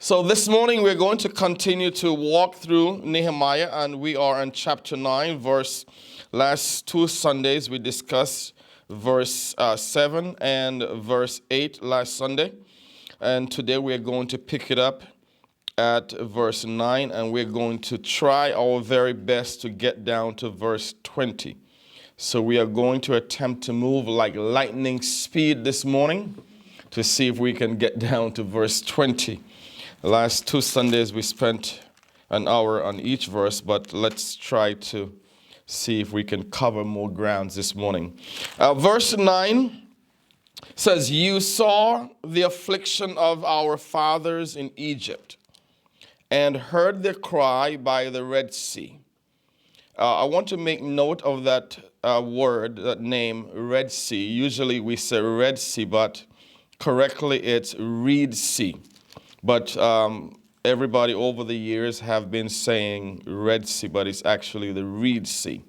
So this morning we're going to continue to walk through Nehemiah, and we are in chapter 9, last two Sundays we discussed verse 7 and verse 8 last Sunday. And today we're going to pick it up at verse 9, and we're going to try our very best to get down to verse 20. So we are going to attempt to move like lightning speed this morning to see if we can get down to verse 20. The last two Sundays we spent an hour on each verse, but let's try to see if we can cover more grounds this morning. Verse 9 says, "You saw the affliction of our fathers in Egypt and heard their cry by the Red Sea." I want to make note of that word, that name, Red Sea. Usually we say Red Sea, but correctly it's Reed Sea. But everybody over the years have been saying Red Sea, but it's actually the Reed Sea.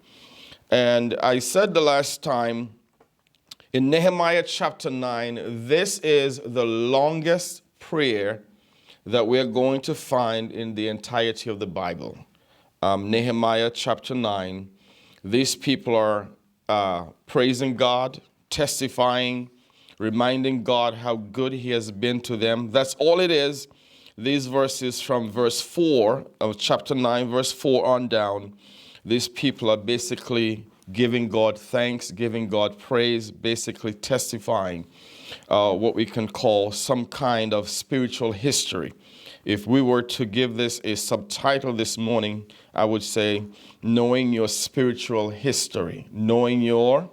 And I said the last time, in Nehemiah chapter 9, this is the longest prayer that we're going to find in the entirety of the Bible. Nehemiah chapter 9, these people are praising God, testifying, reminding God how good he has been to them. That's all it is. These verses from verse 4 of chapter 9, verse 4 on down, these people are basically giving God thanks, giving God praise, basically testifying what we can call some kind of spiritual history. If we were to give this a subtitle this morning, I would say, knowing your spiritual history. Knowing your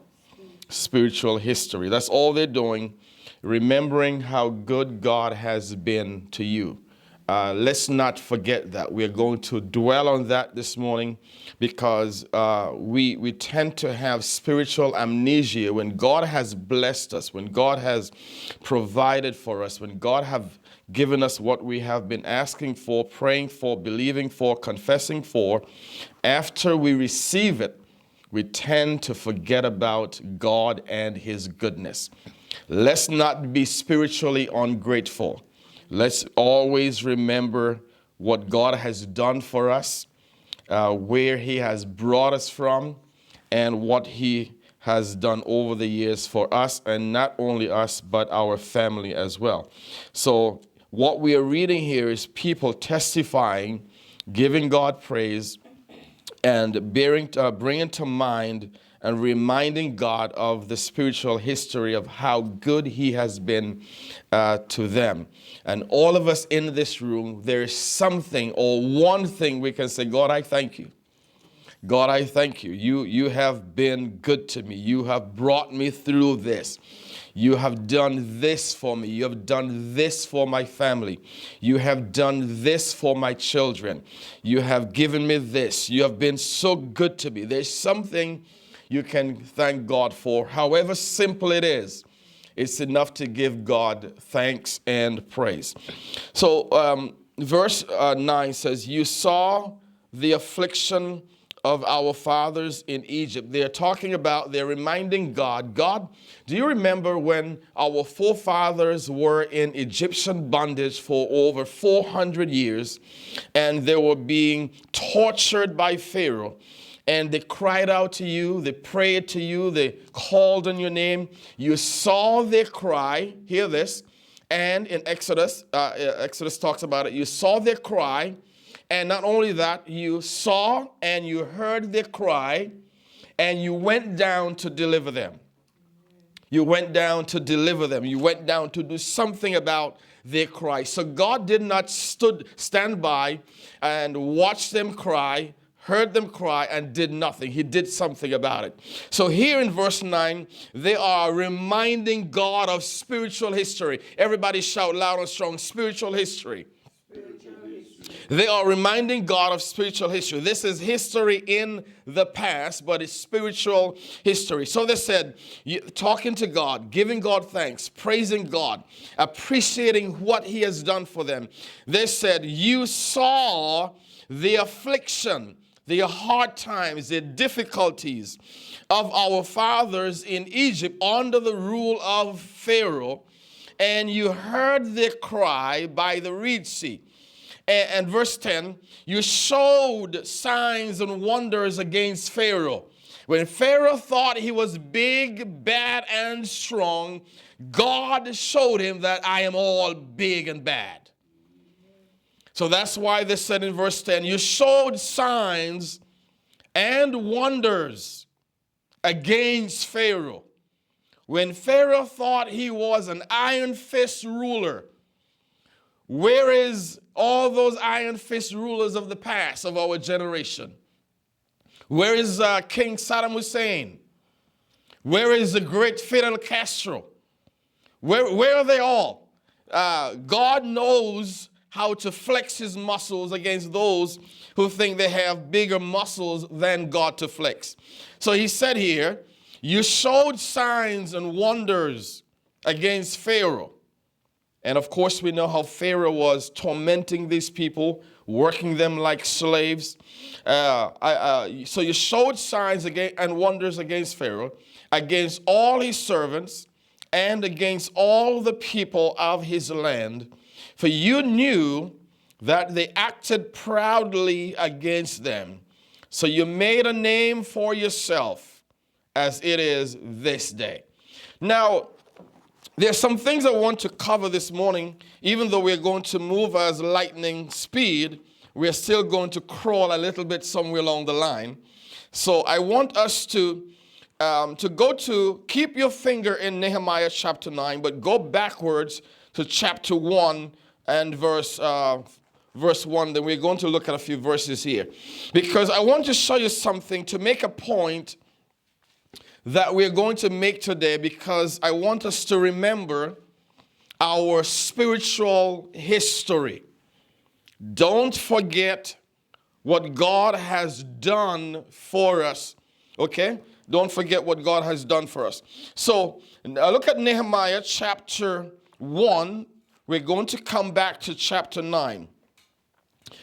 spiritual history. That's all they're doing, remembering how good God has been to you. Let's not forget that. We're going to dwell on that this morning because we tend to have spiritual amnesia when God has blessed us, when God has provided for us, when God have given us what we have been asking for, praying for, believing for, confessing for. After we receive it, we tend to forget about God and his goodness. Let's not be spiritually ungrateful. Let's always remember what God has done for us, where he has brought us from, and what he has done over the years for us, and not only us, but our family as well. So what we are reading here is people testifying, giving God praise, and bringing to mind and reminding God of the spiritual history of how good he has been to them. And all of us in this room, there is something or one thing we can say, God, I thank you. God, I thank you. You have been good to me. You have brought me through this. You have done this for me. You have done this for my family. You have done this for my children. You have given me this. You have been so good to me. There's something you can thank God for. However simple it is, it's enough to give God thanks and praise. So verse 9 says, "You saw the affliction of our fathers in Egypt." They're reminding God, do you remember when our forefathers were in Egyptian bondage for over 400 years and they were being tortured by Pharaoh? And they cried out to you, they prayed to you, they called on your name. You saw their cry, hear this, and in Exodus talks about it, you saw their cry. And not only that, you saw and you heard their cry, and you went down to deliver them. You went down to deliver them. You went down to do something about their cry. So God did not stand by and watch them cry, heard them cry, and did nothing. He did something about it. So here in verse 9, they are reminding God of spiritual history. Everybody shout loud and strong, spiritual history. They are reminding God of spiritual history. This is history in the past, but it's spiritual history. So they said, talking to God, giving God thanks, praising God, appreciating what he has done for them. They said, you saw the affliction, the hard times, the difficulties of our fathers in Egypt under the rule of Pharaoh, and you heard their cry by the Reed Sea. And verse 10, you showed signs and wonders against Pharaoh. When Pharaoh thought he was big, bad, and strong, God showed him that I am all big and bad. So that's why they said in verse 10, you showed signs and wonders against Pharaoh. When Pharaoh thought he was an iron fist ruler, where is all those iron fist rulers of the past of our generation? Where is King Saddam Hussein? Where is the great Fidel Castro? Where are they all? God knows how to flex his muscles against those who think they have bigger muscles than God to flex. So he said here, you showed signs and wonders against Pharaoh. And of course, we know how Pharaoh was tormenting these people, working them like slaves. So you showed signs and wonders against Pharaoh, against all his servants, and against all the people of his land. For you knew that they acted proudly against them. So you made a name for yourself as it is this day. Now, there's some things I want to cover this morning. Even though we're going to move as lightning speed, we're still going to crawl a little bit somewhere along the line. So I want us to keep your finger in Nehemiah chapter 9, but go backwards to chapter 1 and verse 1. Then we're going to look at a few verses here, because I want to show you something, to make a point that we're going to make today, because I want us to remember our spiritual history. Don't forget what God has done for us, okay? Don't forget what God has done for us. So look at Nehemiah chapter 1. We're going to come back to chapter 9.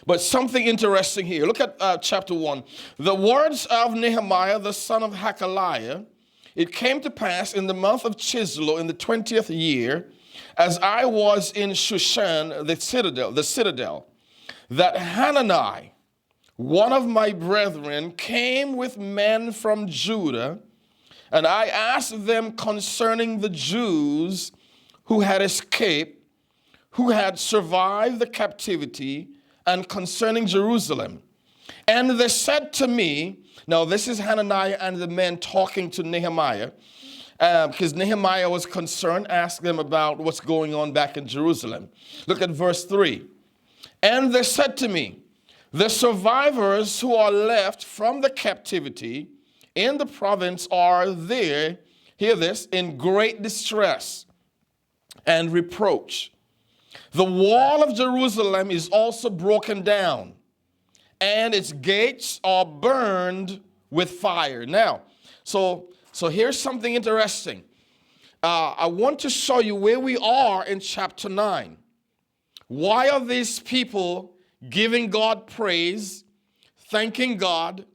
But something interesting here. Look at chapter 1. The words of Nehemiah, the son of Hakaliah. It came to pass in the month of Chislev in the 20th year, as I was in Shushan, the citadel, that Hanani, one of my brethren, came with men from Judah, and I asked them concerning the Jews who had escaped, who had survived the captivity, and concerning Jerusalem. And they said to me, now this is Hananiah and the men talking to Nehemiah, because Nehemiah was concerned, asked them about what's going on back in Jerusalem. Look at verse 3. And they said to me, the survivors who are left from the captivity in the province are there, hear this, in great distress and reproach. The wall of Jerusalem is also broken down, and its gates are burned with fire. Now, so here's something interesting. I want to show you where we are in chapter 9. Why are these people giving God praise, thanking God,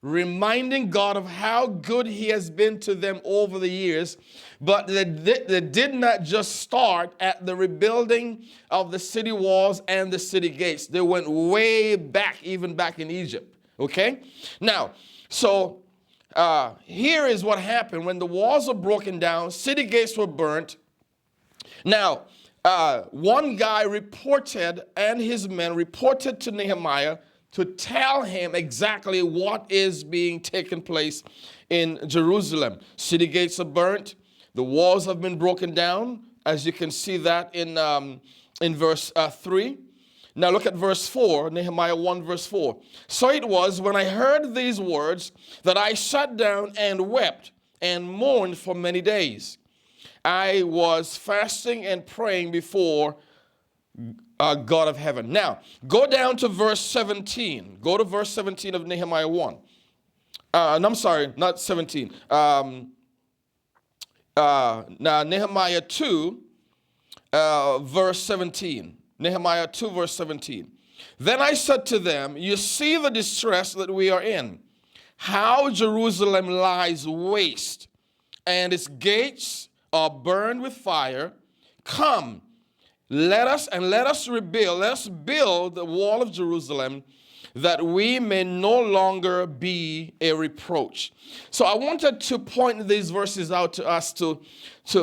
reminding God of how good he has been to them over the years? But they did not just start at the rebuilding of the city walls and the city gates. They went way back, even back in Egypt. Okay? Now, so here is what happened. When the walls were broken down, city gates were burnt. Now, one guy reported, and his men reported to Nehemiah to tell him exactly what is being taken place in Jerusalem. City gates are burnt. The walls have been broken down, as you can see that in verse 3. Now look at verse 4, Nehemiah 1 verse 4. So it was when I heard these words that I sat down and wept and mourned for many days. I was fasting and praying before God of heaven. Now, go down to verse 17. Go to verse 17 of Nehemiah 1. I'm sorry, not 17. Now, Nehemiah 2, verse 17. Nehemiah 2, verse 17. Then I said to them, you see the distress that we are in, how Jerusalem lies waste, and its gates are burned with fire. Come, let us rebuild, let us build the wall of Jerusalem that we may no longer be a reproach. So I wanted to point these verses out to us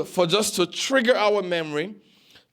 for just to trigger our memory,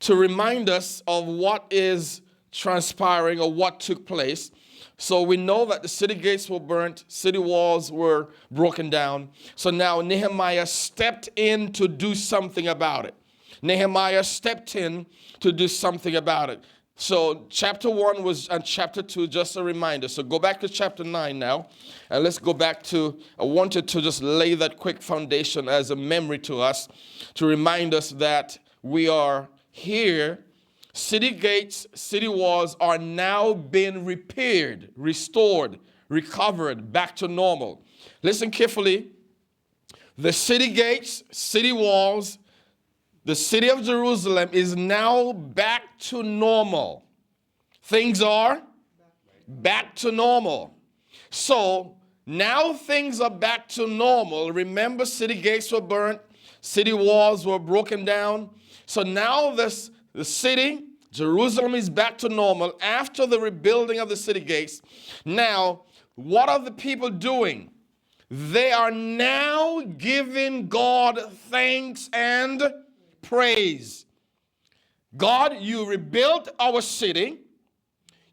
to remind us of what is transpiring or what took place. So we know that the city gates were burnt, city walls were broken down. So now Nehemiah stepped in to do something about it. Nehemiah stepped in to do something about it. So chapter 1 was, and chapter 2, just a reminder. So go back to chapter 9 now, and let's go back to, I wanted to just lay that quick foundation as a memory to us, to remind us that we are here. City gates, city walls are now being repaired, restored, recovered, back to normal. Listen carefully. The city gates, city walls, the city of Jerusalem is now back to normal. Things are back to normal. So now things are back to normal. Remember, city gates were burnt, city walls were broken down. So now the city, Jerusalem, is back to normal after the rebuilding of the city gates. Now, what are the people doing? They are now giving God thanks and praise. God, you rebuilt our city.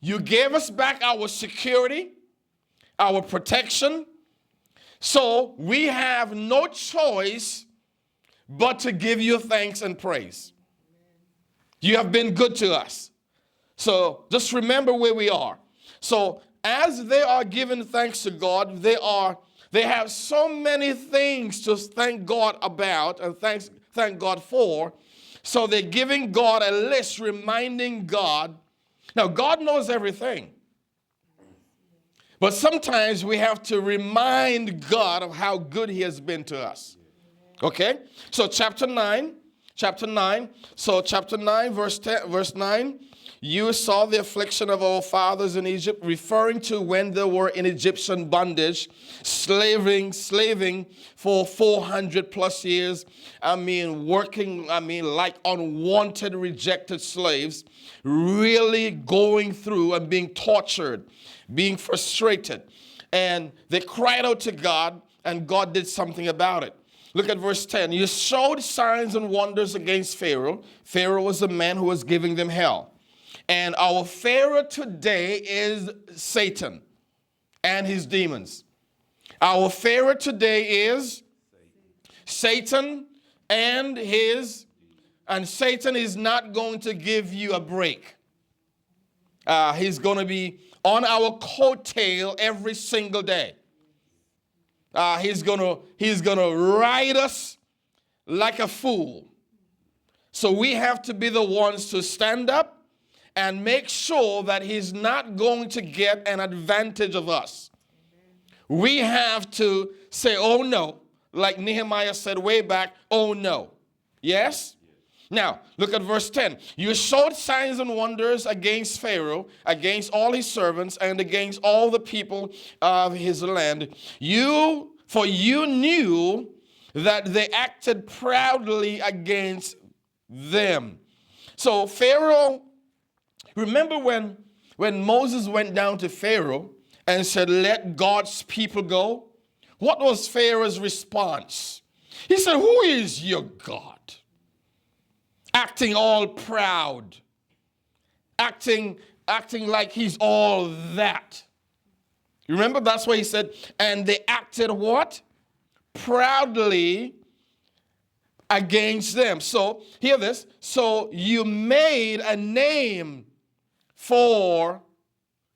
You gave us back our security, our protection. So we have no choice but to give you thanks and praise. You have been good to us. So just remember where we are. So as they are giving thanks to God, they have so many things to thank God about and thank God for. So they're giving God a list, reminding God. Now, God knows everything. But sometimes we have to remind God of how good he has been to us. Okay? So chapter 9. So chapter 9, verse 9. You saw the affliction of our fathers in Egypt, referring to when they were in Egyptian bondage, slaving for 400 plus years. Working, like unwanted, rejected slaves, really going through and being tortured, being frustrated. And they cried out to God, and God did something about it. Look at verse 10. You showed signs and wonders against Pharaoh. Pharaoh was the man who was giving them hell. And our Pharaoh today is Satan and his demons. Our Pharaoh today is Satan and Satan is not going to give you a break. He's going to be on our coattail every single day. He's gonna ride us like a fool. So we have to be the ones to stand up and make sure that he's not going to get an advantage of us. We have to say, oh no, like Nehemiah said way back, oh no. Yes? Now, look at verse 10. You showed signs and wonders against Pharaoh, against all his servants, and against all the people of his land. For you knew that they acted proudly against them. So Pharaoh, remember when Moses went down to Pharaoh and said, let God's people go? What was Pharaoh's response? He said, who is your God? Acting all proud, acting like he's all that. You remember, that's what he said, and they acted what? Proudly against them. So, hear this. So, you made a name for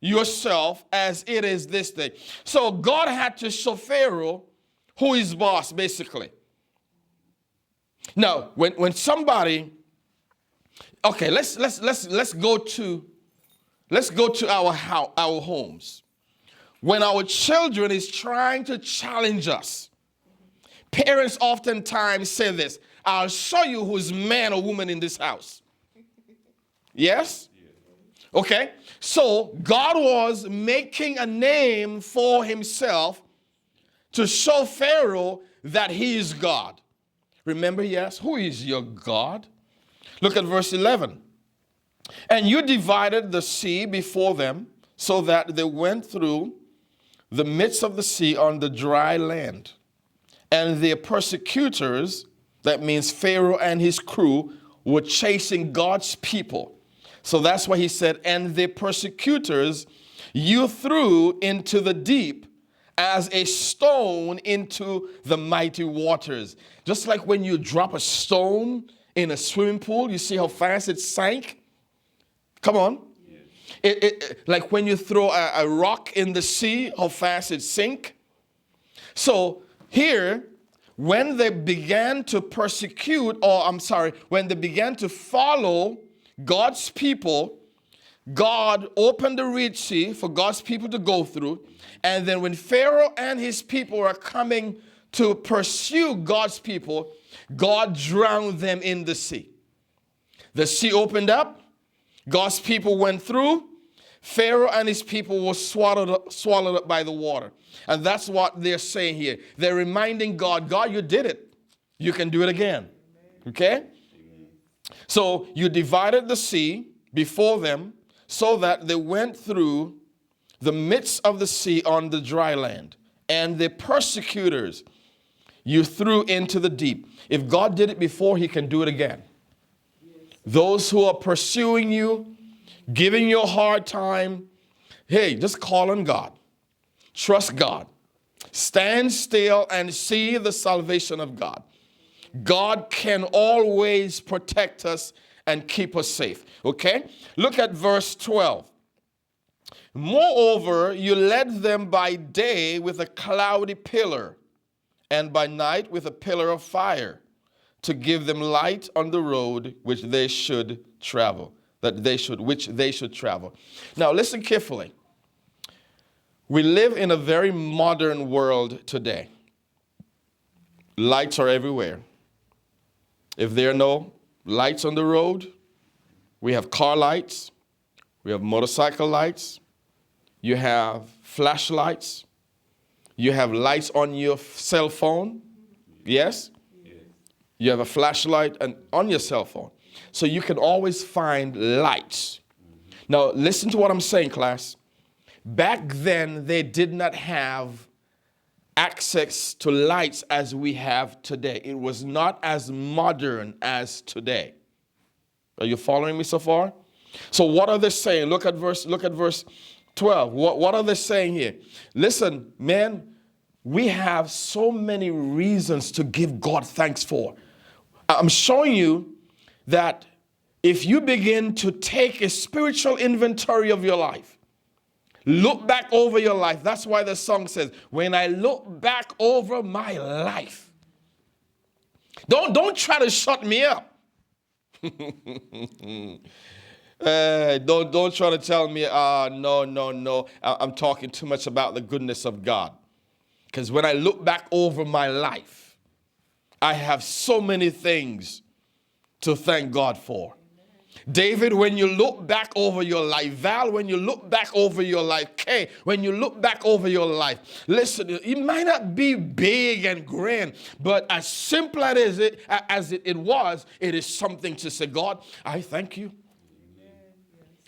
yourself as it is this day. So, God had to show Pharaoh who is boss, basically. Now, when somebody, okay, let's go to our homes. When our children is trying to challenge us, parents oftentimes say this, I'll show you who's man or woman in this house. Yes? Okay, so God was making a name for himself to show Pharaoh that he is God. Remember, he asked, who is your God? Look at verse 11. And you divided the sea before them so that they went through the midst of the sea on the dry land. And their persecutors, that means Pharaoh and his crew, were chasing God's people. So that's why he said, and their persecutors you threw into the deep as a stone into the mighty waters. Just like when you drop a stone in a swimming pool, you see how fast it sank? Come on. Like when you throw a rock in the sea, how fast it sink. So here, when they began to when they began to follow God's people, God opened the Red Sea for God's people to go through. And then when Pharaoh and his people were coming to pursue God's people, God drowned them in the sea. The sea opened up. God's people went through. Pharaoh and his people were swallowed up by the water. And that's what they're saying here. They're reminding God, God, you did it. You can do it again. Okay? So you divided the sea before them so that they went through the midst of the sea on the dry land. And the persecutors you threw into the deep. If God did it before, he can do it again. Those who are pursuing you, giving you a hard time, hey, just call on God. Trust God. Stand still and see the salvation of God. God can always protect us and keep us safe. Okay? Look at verse 12. Moreover, you led them by day with a cloudy pillar, and by night with a pillar of fire, to give them light on the road which they should travel. Which they should travel. Now listen carefully. We live in a very modern world today. Lights are everywhere. If there are no lights on the road, we have car lights, we have motorcycle lights, you have flashlights, you have lights on your cell phone. Yes? You have a flashlight on your cell phone. So you can always find lights. Now, listen to what I'm saying, class. Back then, they did not have access to lights as we have today. It was not as modern as today. Are you following me so far? So what are they saying? Look at verse 12. What are they saying here? Listen, man, we have so many reasons to give God thanks for. I'm showing you that if you begin to take a spiritual inventory of your life, look back over your life. That's why the song says, when I look back over my life. Don't try to shut me up. Don't try to tell me, no. I'm talking too much about the goodness of God. Because when I look back over my life, I have so many things to thank God for. David, when you look back over your life, Val, when you look back over your life, Kay, when you look back over your life, listen, it might not be big and grand, but as simple as it was, it is something to say, God, I thank you.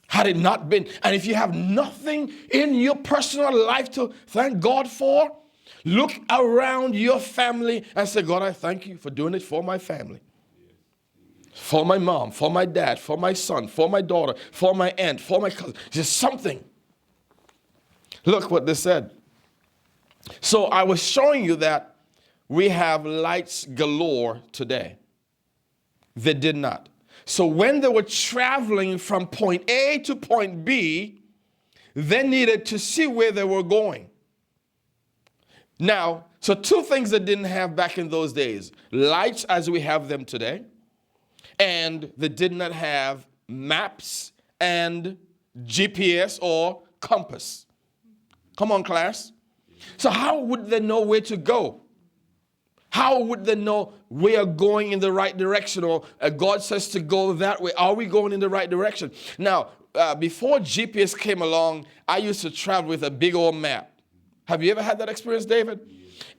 Had it not been, and if you have nothing in your personal life to thank God for, look around your family and say, God, I thank you for doing it for my family. For my mom, for my dad, for my son, for my daughter, for my aunt, for my cousin. Just something. Look what they said. So I was showing you that we have lights galore today. They did not. So when they were traveling from point A to point B, they needed to see where they were going. Now, so two things they didn't have back in those days. Lights as we have them today. And they did not have maps and GPS or compass. Come on, class. So how would they know where to go? How would they know we are going in the right direction? Or God says to go that way. Are we going in the right direction? Now, before GPS came along, I used to travel with a big old map. Have you ever had that experience, David?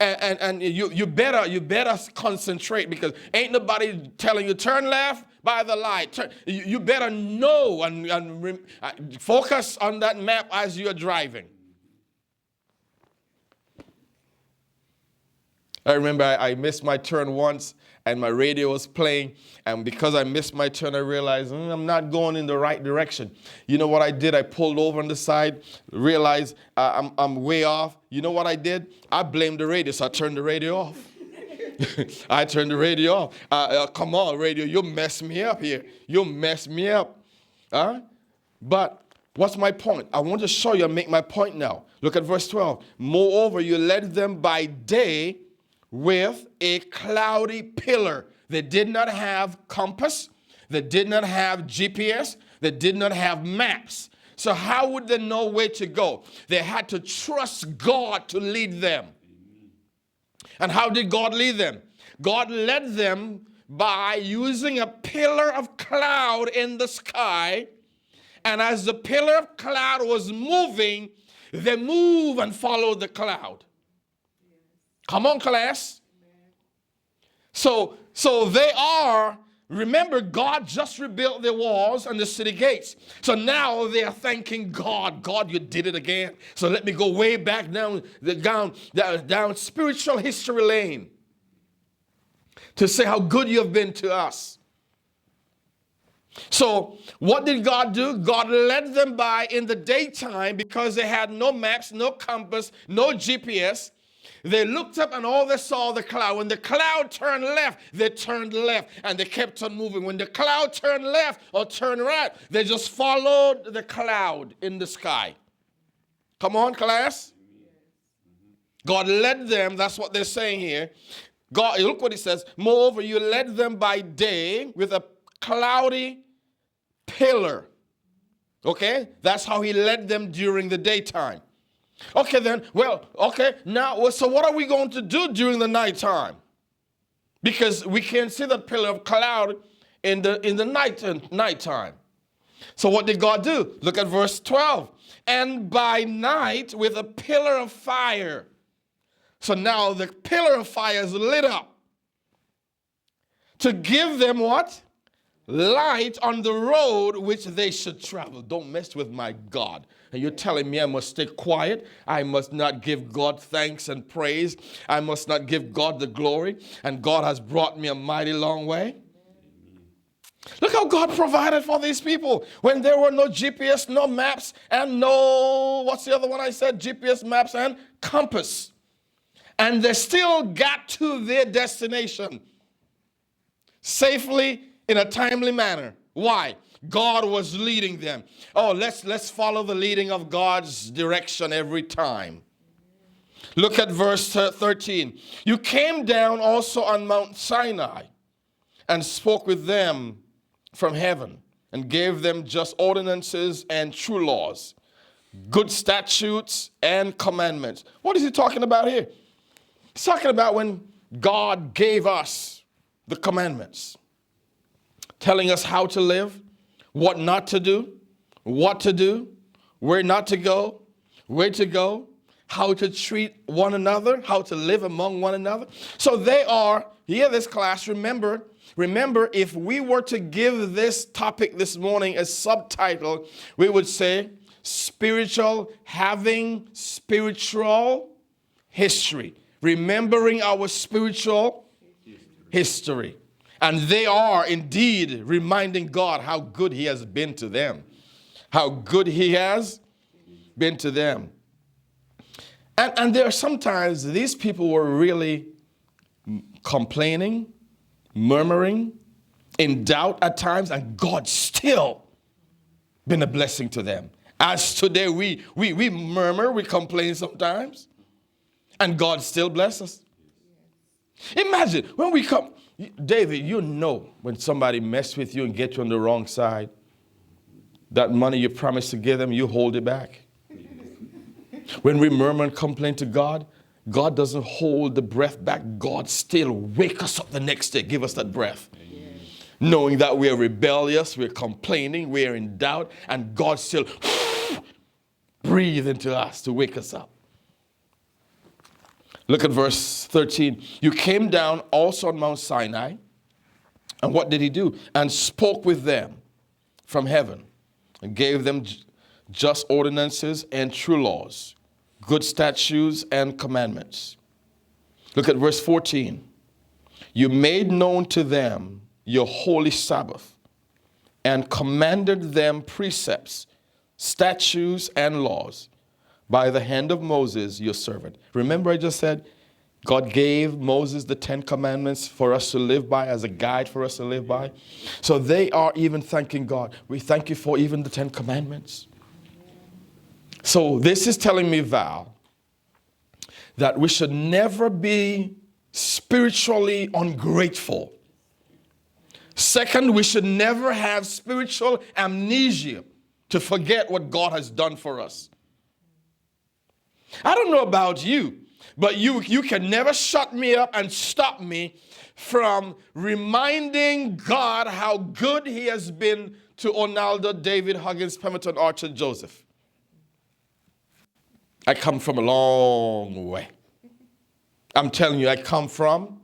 And you better concentrate, because ain't nobody telling you turn left, by the light. You better know and focus on that map as you're driving. I remember I missed my turn once and my radio was playing, and because I missed my turn, I realized I'm not going in the right direction. You know what I did? I pulled over on the side, realized I'm way off. You know what I did? I blamed the radio, so I turned the radio off. I turned the radio off. Come on, radio, you messed me up here. You messed me up. But what's my point? I want to show you and make my point now. Look at verse 12. Moreover, you led them by day with a cloudy pillar. They did not have compass. They did not have GPS. They did not have maps. So how would they know where to go? They had to trust God to lead them. And how did God lead them? God led them by using a pillar of cloud in the sky. And as the pillar of cloud was moving, they moved and followed the cloud. Come on, class. So they are, remember, God just rebuilt the walls and the city gates. So now they are thanking God. God, you did it again. So let me go way back down spiritual history lane to say how good you have been to us. So what did God do? God led them by in the daytime because they had no maps, no compass, no GPS. They looked up and all they saw the cloud. When the cloud turned left, they turned left and they kept on moving. When the cloud turned left or turned right, they just followed the cloud in the sky. Come on, class. God led them. That's what they're saying here. God, look what it says. Moreover, you led them by day with a cloudy pillar. Okay? That's how he led them during the daytime. Okay then, now, so what are we going to do during the nighttime? Because we can't see that pillar of cloud in the nighttime. So what did God do? Look at verse 12. And by night with a pillar of fire. So now the pillar of fire is lit up to give them what? Light on the road which they should travel. Don't mess with my God. And you're telling me I must stay quiet. I must not give God thanks and praise. I must not give God the glory. And God has brought me a mighty long way. Look how God provided for these people when there were no GPS, no maps, and no, what's the other one I said? GPS, maps, and compass. And they still got to their destination safely in a timely manner. Why? God was leading them. Oh, let's follow the leading of God's direction every time. Look at verse 13. You came down also on Mount Sinai and spoke with them from heaven and gave them just ordinances and true laws, good statutes and commandments. What is he talking about here? He's talking about when God gave us the commandments, telling us how to live, what not to do, what to do, where not to go, where to go, how to treat one another, how to live among one another. So they are, here this class, remember, if we were to give this topic this morning a subtitle, we would say having spiritual history. Remembering our spiritual history. And they are indeed reminding God how good he has been to them. How good he has been to them. And there are sometimes these people were really complaining, murmuring, in doubt at times, and God still been a blessing to them. As today we murmur, we complain sometimes, and God still blesses us. Imagine when we come, David, you know when somebody mess with you and get you on the wrong side, that money you promised to give them, you hold it back. When we murmur and complain to God, God doesn't hold the breath back. God still wake us up the next day, give us that breath. Amen. Knowing that we are rebellious, we're complaining, we are in doubt, and God still breathe into us to wake us up. Look at verse 13. You came down also on Mount Sinai And what did he do? And spoke with them from heaven and gave them just ordinances and true laws, good statutes and commandments. Look at verse 14. You made known to them your holy Sabbath and commanded them precepts, statutes, and laws by the hand of Moses, your servant. Remember I just said God gave Moses the 10 commandments for us to live by, as a guide for us to live by. So they are even thanking God. We thank you for even the 10 commandments. So this is telling me, Val, that we should never be spiritually ungrateful. Second, we should never have spiritual amnesia to forget what God has done for us. I don't know about you, but you can never shut me up and stop me from reminding God how good he has been to Onaldo, David, Huggins, Pemberton, Archer, Joseph. I come from a long way. I'm telling you, I come from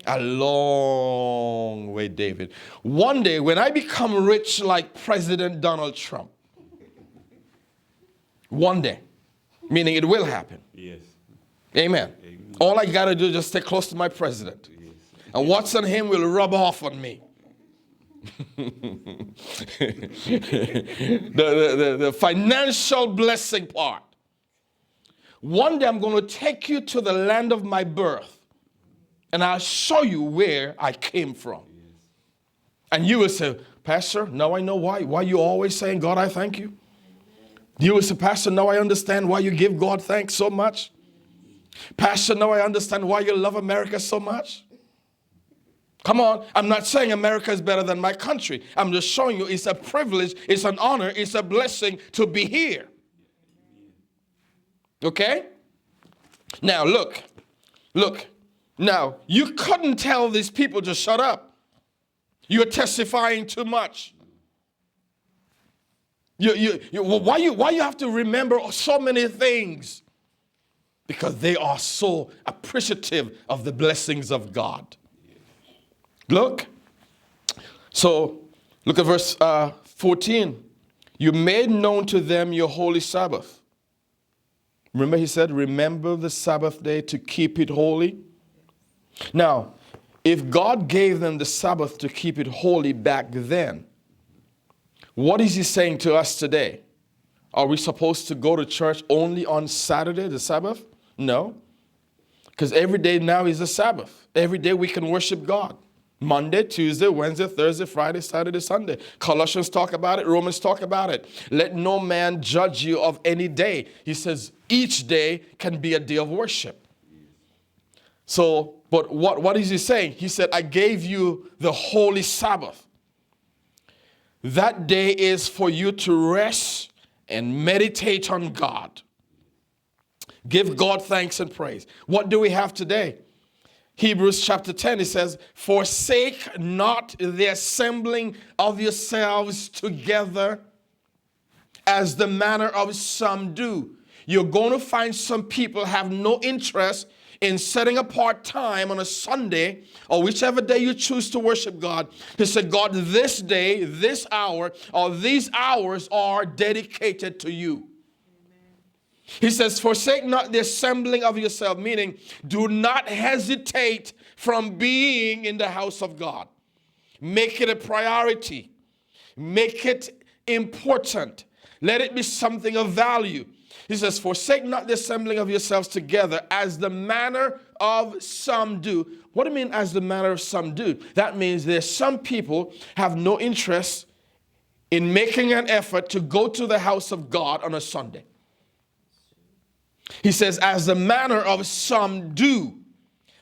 a long way, David. One day, when I become rich like President Donald Trump, one day, meaning it will happen. Yes. Amen. Amen. All I got to do is just stay close to my president. Yes. And what's on him will rub off on me. the financial blessing part. One day I'm going to take you to the land of my birth, and I'll show you where I came from. Yes. And you will say, Pastor, now I know why you always saying, God, I thank you. You will say, Pastor, now I understand why you give God thanks so much. Pastor, now I understand why you love America so much. Come on, I'm not saying America is better than my country. I'm just showing you it's a privilege, it's an honor, it's a blessing to be here. Okay? Now look. Now, you couldn't tell these people to shut up. You're testifying too much. Why you have to remember so many things? Because they are so appreciative of the blessings of God. Look. So, look at verse 14. You made known to them your holy Sabbath. Remember he said, remember the Sabbath day to keep it holy. Now, if God gave them the Sabbath to keep it holy back then, what is he saying to us today? Are we supposed to go to church only on Saturday, the Sabbath? No. Because every day now is a Sabbath. Every day we can worship God. Monday, Tuesday, Wednesday, Thursday, Friday, Saturday, Sunday. Colossians talk about it. Romans talk about it. Let no man judge you of any day. He says each day can be a day of worship. So, but what is he saying? He said, I gave you the holy Sabbath. That day is for you to rest and meditate on God. Give God thanks and praise. What do we have today? Hebrews chapter 10, it says, forsake not the assembling of yourselves together as the manner of some do. You're going to find some people have no interest in setting apart time on a Sunday or whichever day you choose to worship God to say, God, this day, this hour, or these hours are dedicated to you. He says, forsake not the assembling of yourself, meaning do not hesitate from being in the house of God. Make it a priority. Make it important. Let it be something of value. He says, forsake not the assembling of yourselves together as the manner of some do. What do you mean as the manner of some do? That means there's some people have no interest in making an effort to go to the house of God on a Sunday. He says, as the manner of some do.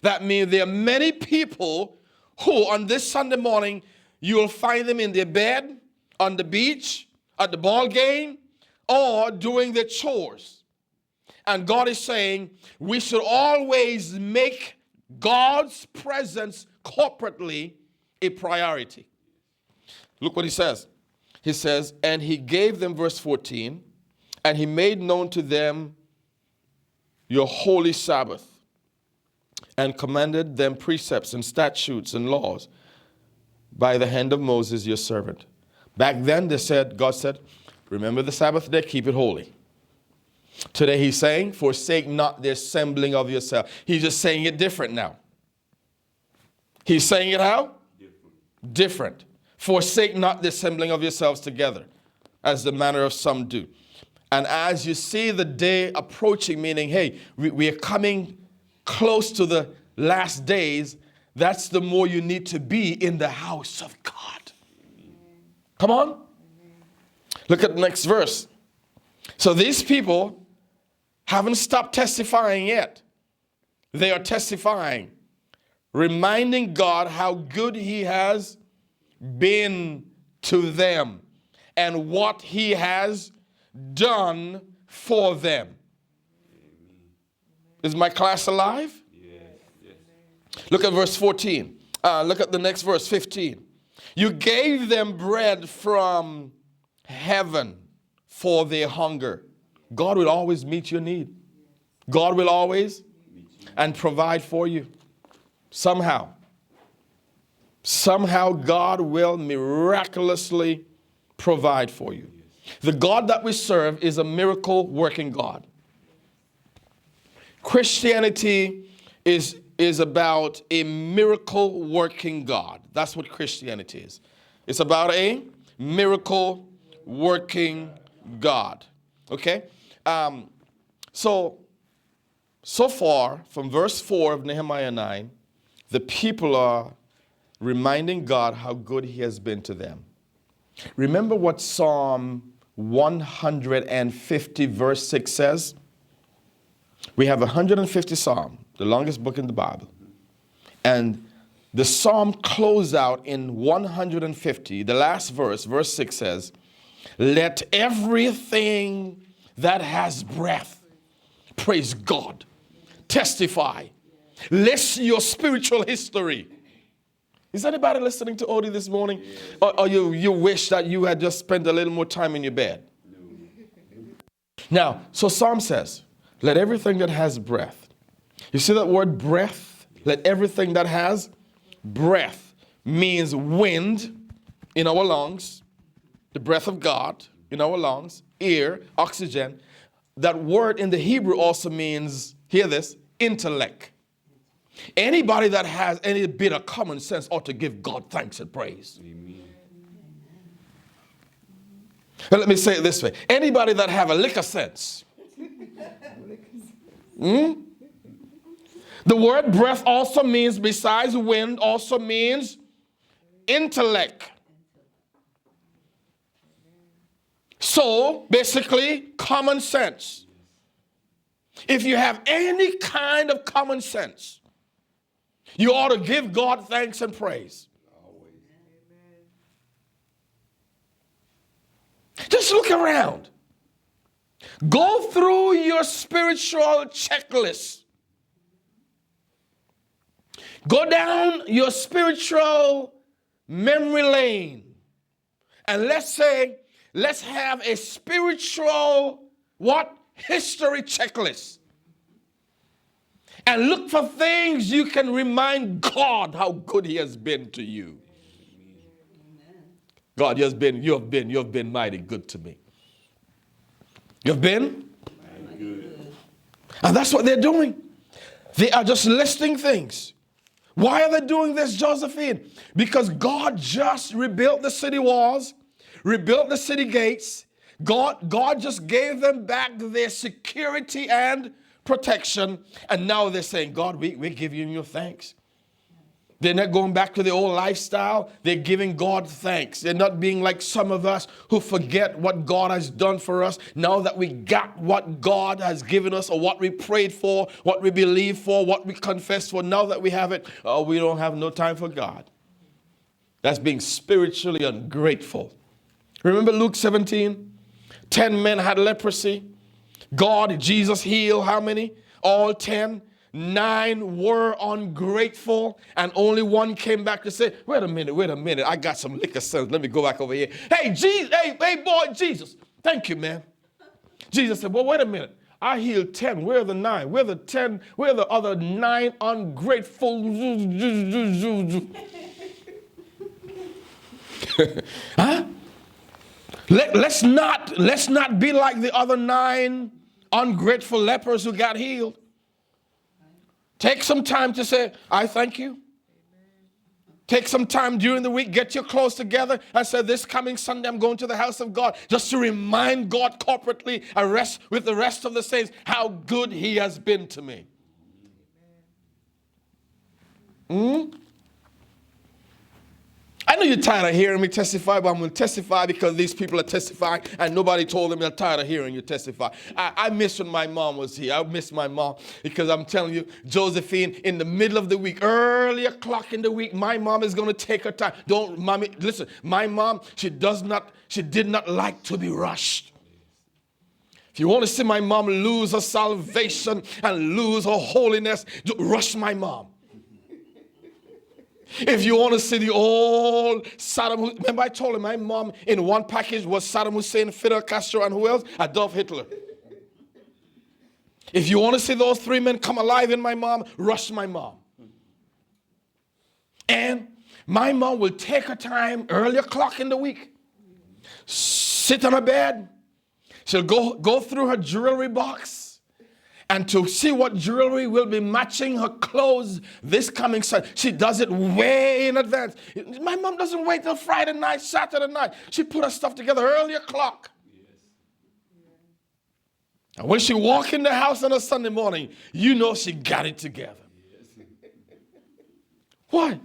That means there are many people who on this Sunday morning, you will find them in their bed, on the beach, at the ball game, or doing their chores. And God is saying, we should always make God's presence corporately a priority. Look what he says. He says, and he gave them, verse 14, and he made known to them your holy Sabbath, and commanded them precepts and statutes and laws by the hand of Moses, your servant. Back then, God said, remember the Sabbath day, keep it holy. Today he's saying, forsake not the assembling of yourself. He's just saying it different now. He's saying it how? Different. Forsake not the assembling of yourselves together, as the manner of some do. And as you see the day approaching, meaning, hey, we are coming close to the last days, that's the more you need to be in the house of God. Come on. Look at the next verse. So these people haven't stopped testifying yet. They are testifying, reminding God how good he has been to them and what he has done for them. Is my class alive? Yes. Look at verse 14. Look at the next verse, 15. You gave them bread from heaven for their hunger. God will always meet your need. God will always and provide for you. Somehow God will miraculously provide for you. The God that we serve is a miracle working God. Christianity is about a miracle working God. That's what Christianity is. It's about a miracle working God. Okay? So far, from verse 4 of Nehemiah 9, the people are reminding God how good he has been to them. Remember what Psalm 150 verse 6 says? We have 150 Psalm, the longest book in the Bible. And the Psalm closed out in 150, the last verse, verse 6 says, let everything that has breath praise God. Testify. List your spiritual history. Is anybody listening to Odie this morning? Or you wish that you had just spent a little more time in your bed? Now, so Psalm says, let everything that has breath. You see that word breath? Let everything that has breath means wind in our lungs, the breath of God in our lungs, air, oxygen. That word in the Hebrew also means, hear this, intellect. Anybody that has any bit of common sense ought to give God thanks and praise. Amen. And let me say it this way. Anybody that have a lick of sense. The word breath also means, besides wind, also means intellect. So, basically, common sense. If you have any kind of common sense, you ought to give God thanks and praise. Always. Just look around. Go through your spiritual checklist. Go down your spiritual memory lane. And let's have a spiritual, history checklist. And look for things you can remind God how good he has been to you. God, you have been mighty good to me. You've been? Mighty good. And that's what they're doing. They are just listing things. Why are they doing this, Josephine? Because God just rebuilt the city walls, rebuilt the city gates. God just gave them back their security and protection. And now they're saying, God, we give you your thanks. They're not going back to the old lifestyle. They're giving God thanks. They're not being like some of us who forget what God has done for us. Now that we got what God has given us, or what we prayed for, what we believed for, what we confessed for, now that we have it, we don't have no time for God. That's being spiritually ungrateful. Remember Luke 17? 10 men had leprosy. Jesus healed how many? All 10. 9 were ungrateful, and only 1 came back to say, wait a minute, I got some liquor sense. Let me go back over here. Hey, Jesus, hey, boy, Jesus. Thank you, man. Jesus said, well, wait a minute. I healed 10. Where are the 9? Where are the 10? Where are the other 9 ungrateful? Huh? Let's not be like the other 9 ungrateful lepers who got healed. Take some time to say, I thank you. Take some time during the week, get your clothes together and say, this coming Sunday I'm going to the house of God, just to remind God corporately and rest with the rest of the saints how good he has been to me. I know you're tired of hearing me testify, but I'm going to testify because these people are testifying and nobody told them they're tired of hearing you testify. I miss when my mom was here. I miss my mom because I'm telling you, Josephine, in the middle of the week, early o'clock in the week, my mom is going to take her time. Don't, mommy, listen, my mom, she did not like to be rushed. If you want to see my mom lose her salvation and lose her holiness, rush my mom. If you want to see the old Saddam, remember I told him my mom in one package was Saddam Hussein, Fidel Castro, and who else? Adolf Hitler. If you want to see those 3 men come alive in my mom, rush my mom. And my mom will take her time, early o'clock in the week, sit on her bed. She'll go through her jewelry box and to see what jewelry will be matching her clothes this coming Sunday. She does it way in advance. My mom doesn't wait till Friday night, Saturday night. She put her stuff together early o'clock. And when she walk in the house on a Sunday morning, you know she got it together. Why?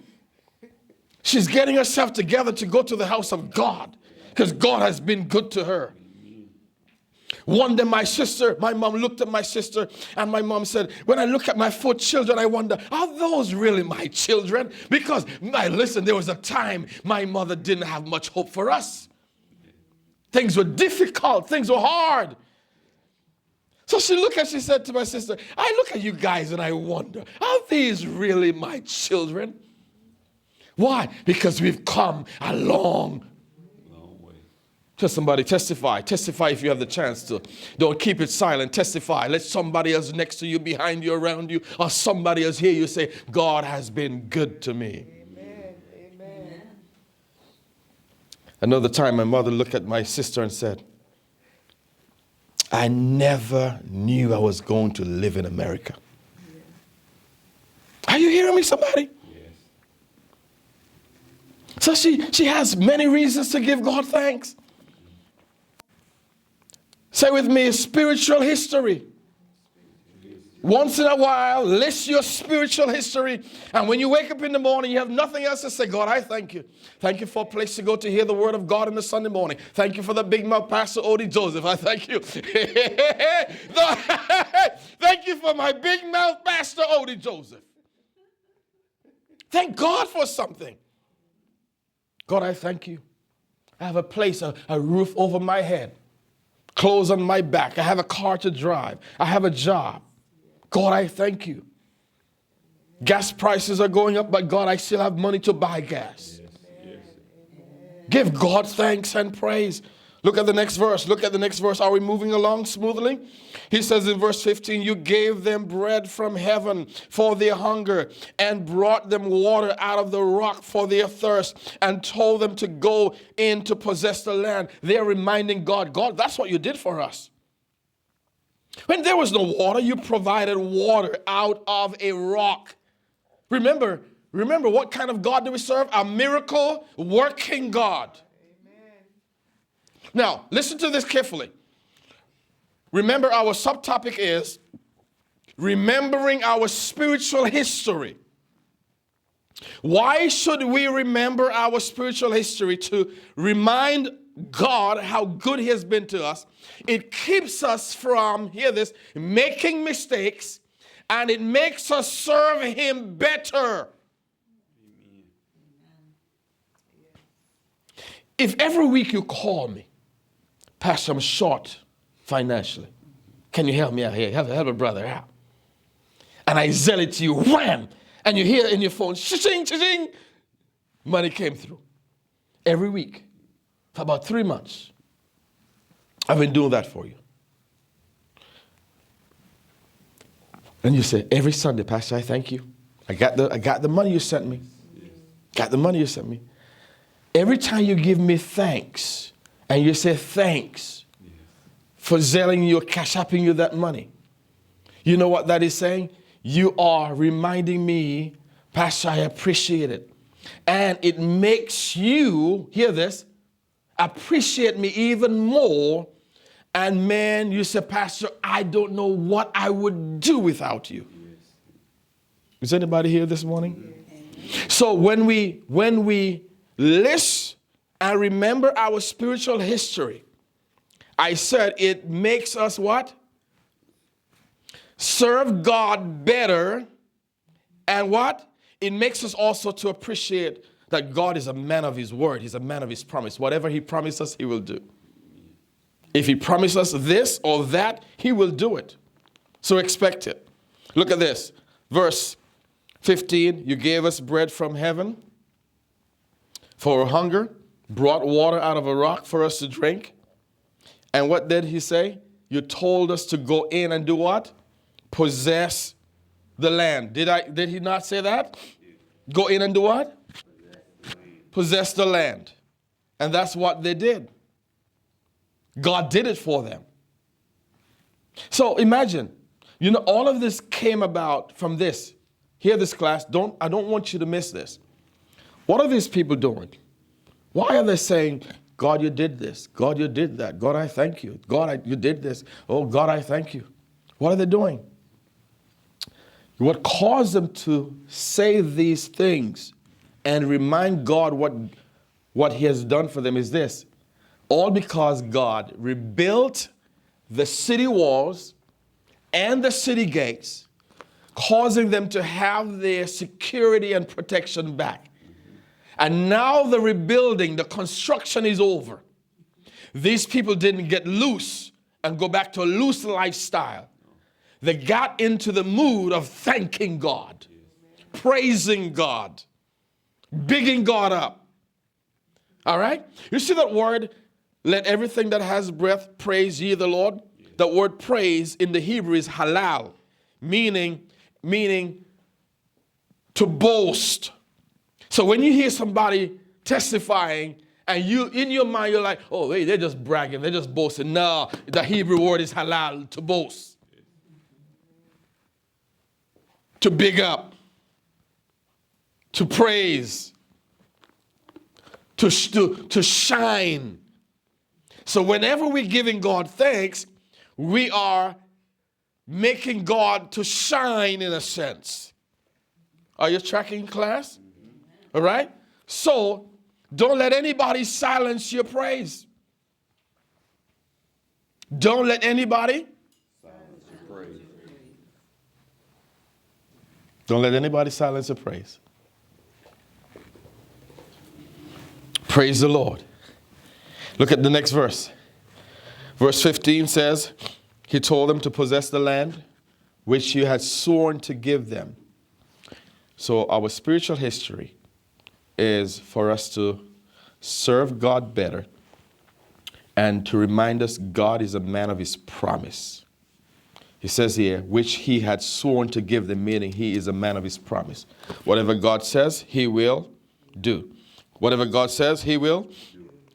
She's getting herself together to go to the house of God because God has been good to her. One day my mom looked at my sister and my mom said, when I look at my 4 children, I wonder, are those really my children? Because, listen, there was a time my mother didn't have much hope for us. Things were difficult. Things were hard. So she said to my sister, I look at you guys and I wonder, are these really my children? Why? Because we've come a long way. Tell somebody, testify. Testify if you have the chance to. Don't keep it silent. Testify. Let somebody else next to you, behind you, around you, or somebody else hear you say, God has been good to me. Amen. Amen. Another time my mother looked at my sister and said, I never knew I was going to live in America. Yeah. Are you hearing me, somebody? Yes. So she has many reasons to give God thanks. Say with me, spiritual history. Once in a while, list your spiritual history. And when you wake up in the morning, you have nothing else to say. God, I thank you. Thank you for a place to go to hear the word of God on the Sunday morning. Thank you for the big mouth Pastor Odie Joseph. I thank you. Thank you for my big mouth Pastor Odie Joseph. Thank God for something. God, I thank you. I have a place, a roof over my head, clothes on my back. I have a car to drive. I have a job. God, I thank you. Gas prices are going up, but God, I still have money to buy gas. Yes. Yes. Give God thanks and praise. Look at the next verse. Look at the next verse. Are we moving along smoothly? He says in verse 15, you gave them bread from heaven for their hunger and brought them water out of the rock for their thirst and told them to go in to possess the land. They're reminding God, God, that's what you did for us. When there was no water, you provided water out of a rock. Remember what kind of God do we serve? A miracle working God. Amen. Now, listen to this carefully. Remember, our subtopic is remembering our spiritual history. Why should we remember our spiritual history? To remind God how good he has been to us. It keeps us from, hear this, making mistakes, and it makes us serve him better. Amen. If every week you call me, Pastor, I'm short financially. Can you help me out here? Help a brother out. And I zell it to you, wham! And you hear in your phone, cha-ching, cha-ching. Money came through. Every week. For about 3 months. I've been doing that for you. And you say, every Sunday, Pastor, I thank you. I got the money you sent me. Got the money you sent me. every time you give me thanks, and you say thanks for selling you, cash apping you that money, you know what that is saying? You are reminding me, Pastor, I appreciate it. And it makes you, hear this, appreciate me even more. And man, you say, Pastor, I don't know what I would do without you. Is anybody here this morning? So when we list and remember our spiritual history, I said it makes us what? Serve God better. And what? It makes us also to appreciate that God is a man of his word. He's a man of his promise. Whatever he promises, he will do. If he promises this or that, he will do it. So expect it. Look at this. Verse 15, you gave us bread from heaven for our hunger, brought water out of a rock for us to drink. And what did he say? You told us to go in and do what? Possess the land. Did he not say that? Go in and do what? Possess the land. And that's what they did. God did it for them. So imagine, all of this came about from this. Hear this, class. I don't want you to miss this. What are these people doing? Why are they saying, God, you did this. God, you did that. God, I thank you. God, you did this. Oh, God, I thank you. What are they doing? What caused them to say these things and remind God what he has done for them is this. All because God rebuilt the city walls and the city gates, causing them to have their security and protection back. And now the rebuilding, the construction is over. These people didn't get loose and go back to a loose lifestyle. They got into the mood of thanking God, praising God, bigging God up. All right? You see that word, let everything that has breath praise ye the Lord? The word praise in the Hebrew is halal, meaning to boast. So when you hear somebody testifying and you in your mind you're like, oh, they're just bragging, they're just boasting. No, the Hebrew word is halal, to boast, to big up, to praise, to shine. So whenever we're giving God thanks, we are making God to shine in a sense. Are you tracking, class? All right? So don't let anybody silence your praise. Don't let anybody silence your praise. Don't let anybody silence your praise. Praise the Lord. Look at the next verse. Verse 15 says, he told them to possess the land which you had sworn to give them. So our spiritual history is for us to serve God better and to remind us God is a man of his promise. He says here, which he had sworn to give them, meaning he is a man of his promise. Whatever God says, he will do. Whatever God says, he will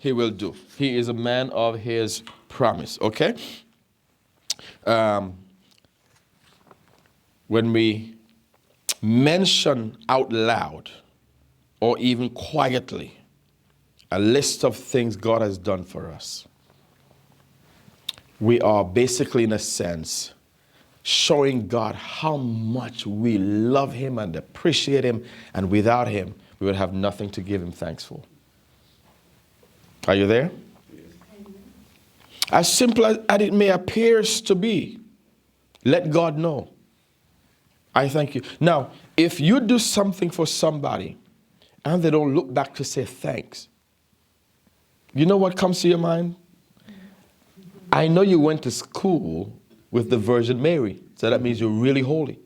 do. He is a man of his promise, okay? When we mention out loud or even quietly a list of things God has done for us, we are basically, in a sense, showing God how much we love him and appreciate him, and without him, we would have nothing to give him thanks for. Are you there? As simple as it may appear to be, let God know. I thank you. Now, if you do something for somebody and they don't look back to say thanks, you know what comes to your mind? I know you went to school with the Virgin Mary, so that means you're really holy.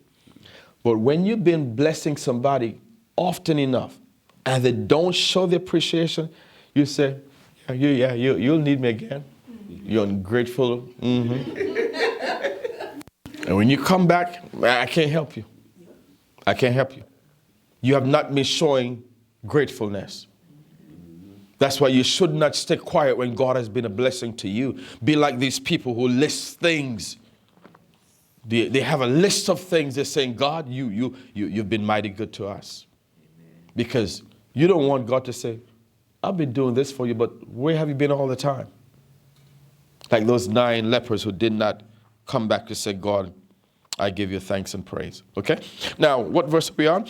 But when you've been blessing somebody often enough and they don't show the appreciation, you say, you'll need me again. You're ungrateful. Mm-hmm. And when you come back, I can't help you. I can't help you. You have not been showing gratefulness. That's why you should not stay quiet when God has been a blessing to you. Be like these people who list things. They have a list of things. They're saying, God, you've been mighty good to us. Because you don't want God to say, I've been doing this for you, but where have you been all the time? Like those 9 lepers who did not come back to say, God, I give you thanks and praise. Okay? Now, what verse are we on?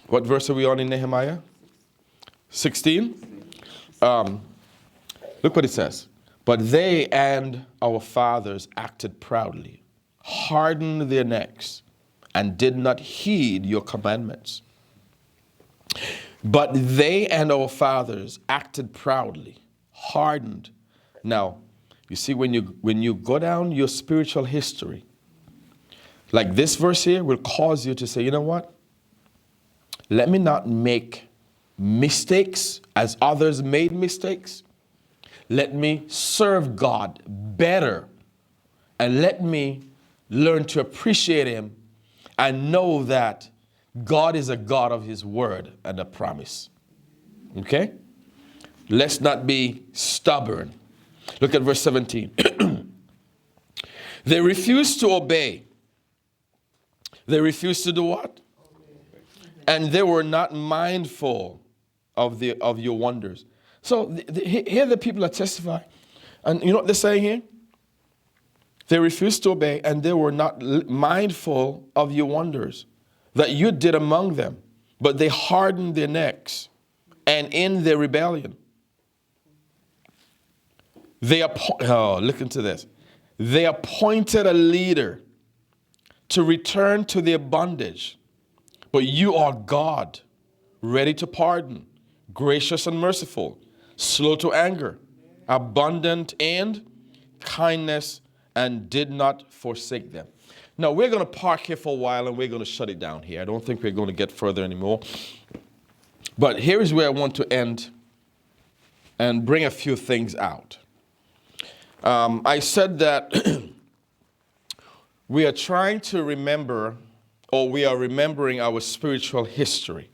What verse are we on in Nehemiah? 16? Look what it says. But they and our fathers acted proudly, hardened their necks, and did not heed your commandments. But they and our fathers acted proudly, hardened. Now, you see, when you go down your spiritual history, like this verse here will cause you to say, you know what? Let me not make mistakes as others made mistakes. Let me serve God better. And let me learn to appreciate Him and know that God is a God of His word and a promise. Okay? Let's not be stubborn. Look at verse 17. They refused to obey. They refused to do what? And they were not mindful of your wonders. So here the people are testifying. And you know what they're saying here? They refused to obey and they were not mindful of your wonders that you did among them. But they hardened their necks and in their rebellion. Listen to this. They appointed a leader to return to their bondage. But you are God, ready to pardon, gracious and merciful, slow to anger, abundant in kindness, and did not forsake them. Now, we're going to park here for a while and we're going to shut it down here. I don't think we're going to get further anymore. But here is where I want to end and bring a few things out. I said that we are trying to remember, or we are remembering our spiritual history.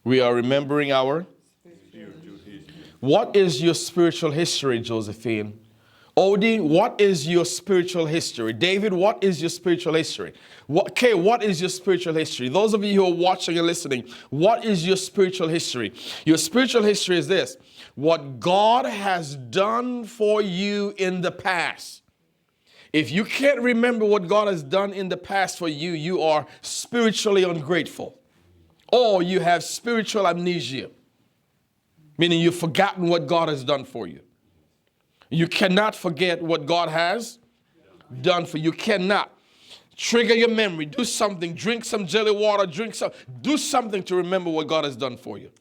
We are remembering our spiritual history. What is your spiritual history, Josephine? Odie, what is your spiritual history? David, what is your spiritual history? Kay, what is your spiritual history? Those of you who are watching and listening, what is your spiritual history? Your spiritual history is this: what God has done for you in the past. If you can't remember what God has done in the past for you, you are spiritually ungrateful. Or you have spiritual amnesia, meaning you've forgotten what God has done for you. You cannot forget what God has done for you. You cannot. Trigger your memory. Do something. Drink some jelly water. Do something to remember what God has done for you.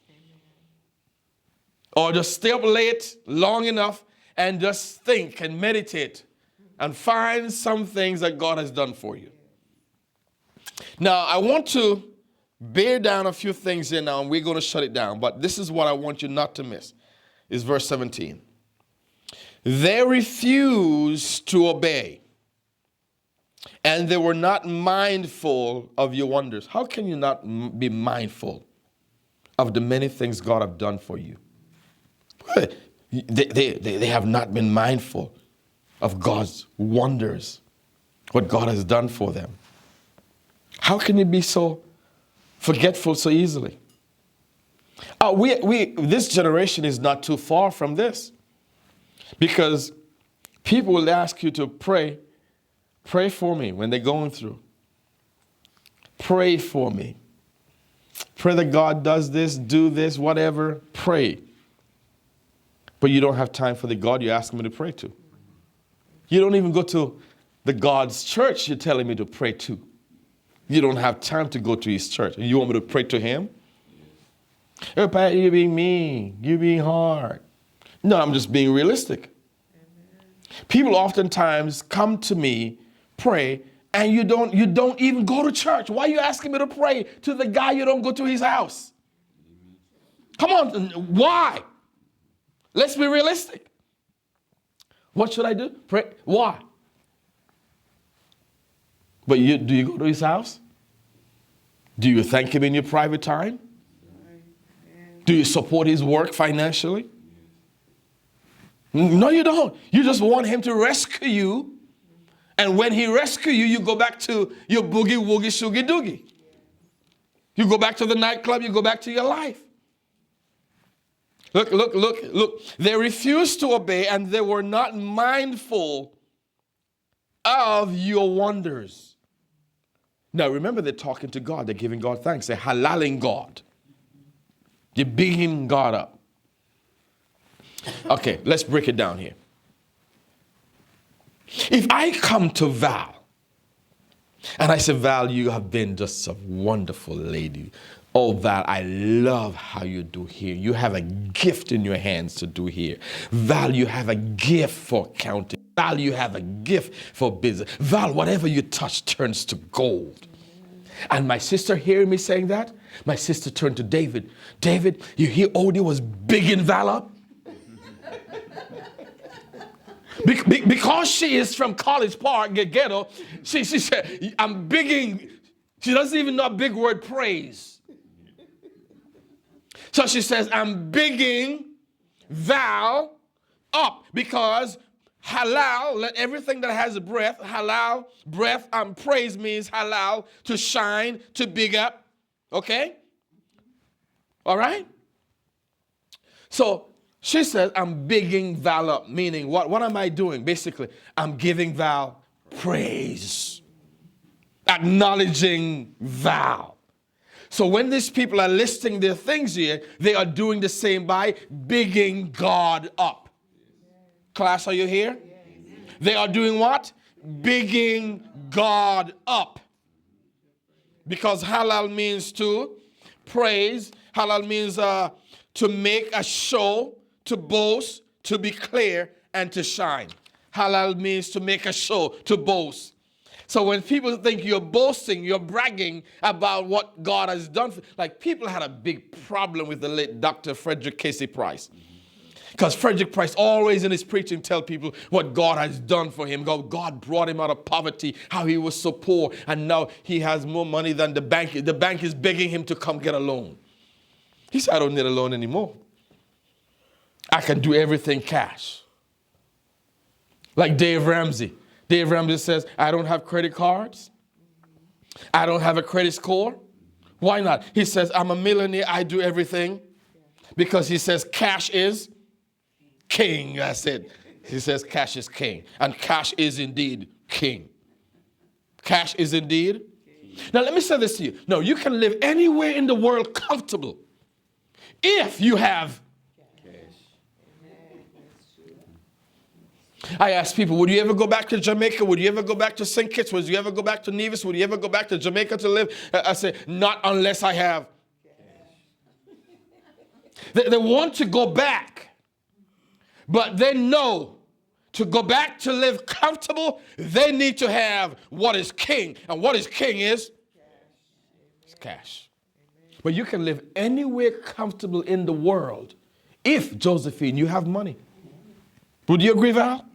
Or just stay up late long enough and just think and meditate and find some things that God has done for you. Now, I want to bear down a few things here now, and we're going to shut it down. But this is what I want you not to miss, is verse 17. They refused to obey, and they were not mindful of your wonders. How can you not be mindful of the many things God have done for you? They have not been mindful of God's wonders, what God has done for them. How can you be so forgetful so easily? This generation is not too far from this, because people will ask you to pray for me when they're going through. Pray for me. Pray that God does this, do this, whatever. Pray. But you don't have time for the God you're asking me to pray to. You don't even go to the God's church you're telling me to pray to. You don't have time to go to His church. You want me to pray to Him? Oh, Pat, you're being mean. You're being hard. No, I'm just being realistic. Amen. People oftentimes come to me, pray, and you don't even go to church. Why are you asking me to pray to the guy you don't go to his house? Come on, why? Let's be realistic. What should I do? Pray. Why? But do you go to his house? Do you thank him in your private time? Do you support his work financially? No, you don't. You just want him to rescue you. And when he rescues you, you go back to your boogie, woogie, shoogie, doogie. You go back to the nightclub, you go back to your life. Look. They refused to obey and they were not mindful of your wonders. Now remember, they're talking to God. They're giving God thanks. They're halaling God. They're bigging God up. Okay, let's break it down here. If I come to Val and I say, Val, you have been just a wonderful lady. Oh, Val, I love how you do here. You have a gift in your hands to do here. Val, you have a gift for accounting. Val, you have a gift for business. Val, whatever you touch turns to gold. And my sister hearing me saying that, my sister turned to David. David, you hear Odie was bigging Val up? Because she is from College Park, ghetto, she said, I'm bigging. She doesn't even know a big word, praise. So she says, I'm bigging Val up because halal, let everything that has a breath, halal, breath, praise means halal, to shine, to big up. Okay? All right? So she says, I'm bigging Val up, meaning what am I doing? Basically, I'm giving Val praise, acknowledging Val. So when these people are listing their things here, they are doing the same by bigging God up. Class, are you here? They are doing what? Bigging God up. Because halal means to praise. Halal means to make a show, to boast, to be clear, and to shine. Halal means to make a show, to boast. So when people think you're boasting, you're bragging about what God has done. Like people had a big problem with the late Dr. Frederick Casey Price. Because Frederick Price always in his preaching tell people what God has done for him. God brought him out of poverty, how he was so poor, and now he has more money than the bank. The bank is begging him to come get a loan. He said, I don't need a loan anymore. I can do everything cash. Like Dave Ramsey. Dave Ramsey says, I don't have credit cards. I don't have a credit score. Why not? He says, I'm a millionaire. I do everything. Because he says cash is king. That's it. He says cash is king. And cash is indeed king. Cash is indeed. Now let me say this to you. No, you can live anywhere in the world comfortable if you have. I ask people, would you ever go back to Jamaica? Would you ever go back to St. Kitts? Would you ever go back to Nevis? Would you ever go back to Jamaica to live? I say, not unless I have. They want to go back, but they know to go back to live comfortable, they need to have what is king. And what is king is cash. But you can live anywhere comfortable in the world if, Josephine, you have money. Would you agree, Val?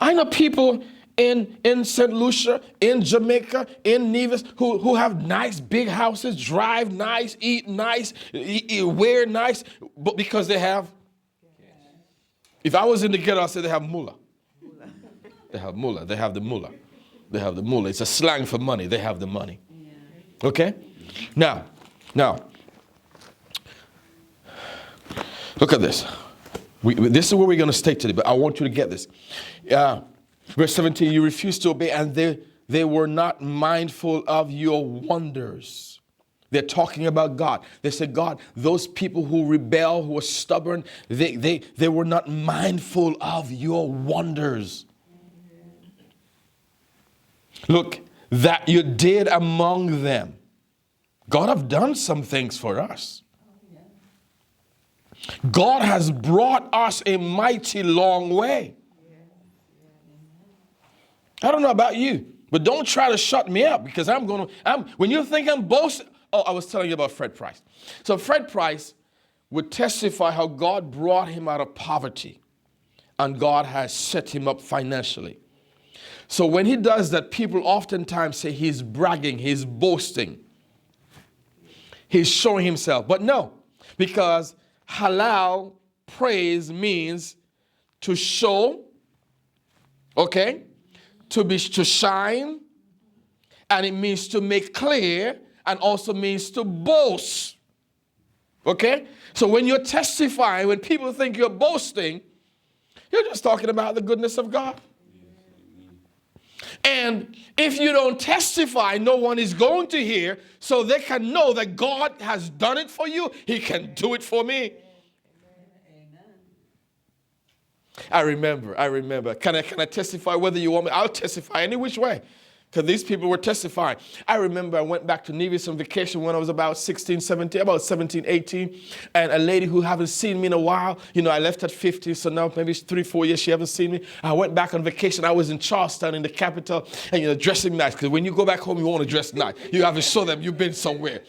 I know people in St. Lucia, in Jamaica, in Nevis, who have nice big houses, drive nice, eat nice, wear nice, but because they have. If I was in the ghetto, I'd say they have mullah. They have mullah. They have the mullah. They have the mullah. It's a slang for money. They have the money. Okay? Now, look at this. This is where we're going to stay today, but I want you to get this. Verse 17, you refused to obey, and they were not mindful of your wonders. They're talking about God. They said, God, those people who rebel, who are stubborn, they were not mindful of your wonders. Look, that you did among them. God have done some things for us. God has brought us a mighty long way. I don't know about you, but don't try to shut me up because when you think I'm boasting. Oh, I was telling you about Fred Price. So Fred Price would testify how God brought him out of poverty and God has set him up financially. So when he does that, people oftentimes say he's bragging, he's boasting. He's showing himself. But no, because halal praise means to show, okay, to shine, and it means to make clear, and also means to boast. Okay? So when you're testifying, when people think you're boasting, you're just talking about the goodness of God. And if you don't testify, no one is going to hear, so they can know that God has done it for you. He can do it for me. I remember. Can I testify whether you want me? I'll testify any which way. Because these people were testifying. I remember I went back to Nevis on vacation when I was about 17, 18. And a lady who haven't seen me in a while, I left at 50, so now maybe 3-4 years she haven't seen me. I went back on vacation. I was in Charleston in the capital, and dressing nice. Because when you go back home, you want to dress nice. You have to show them you've been somewhere.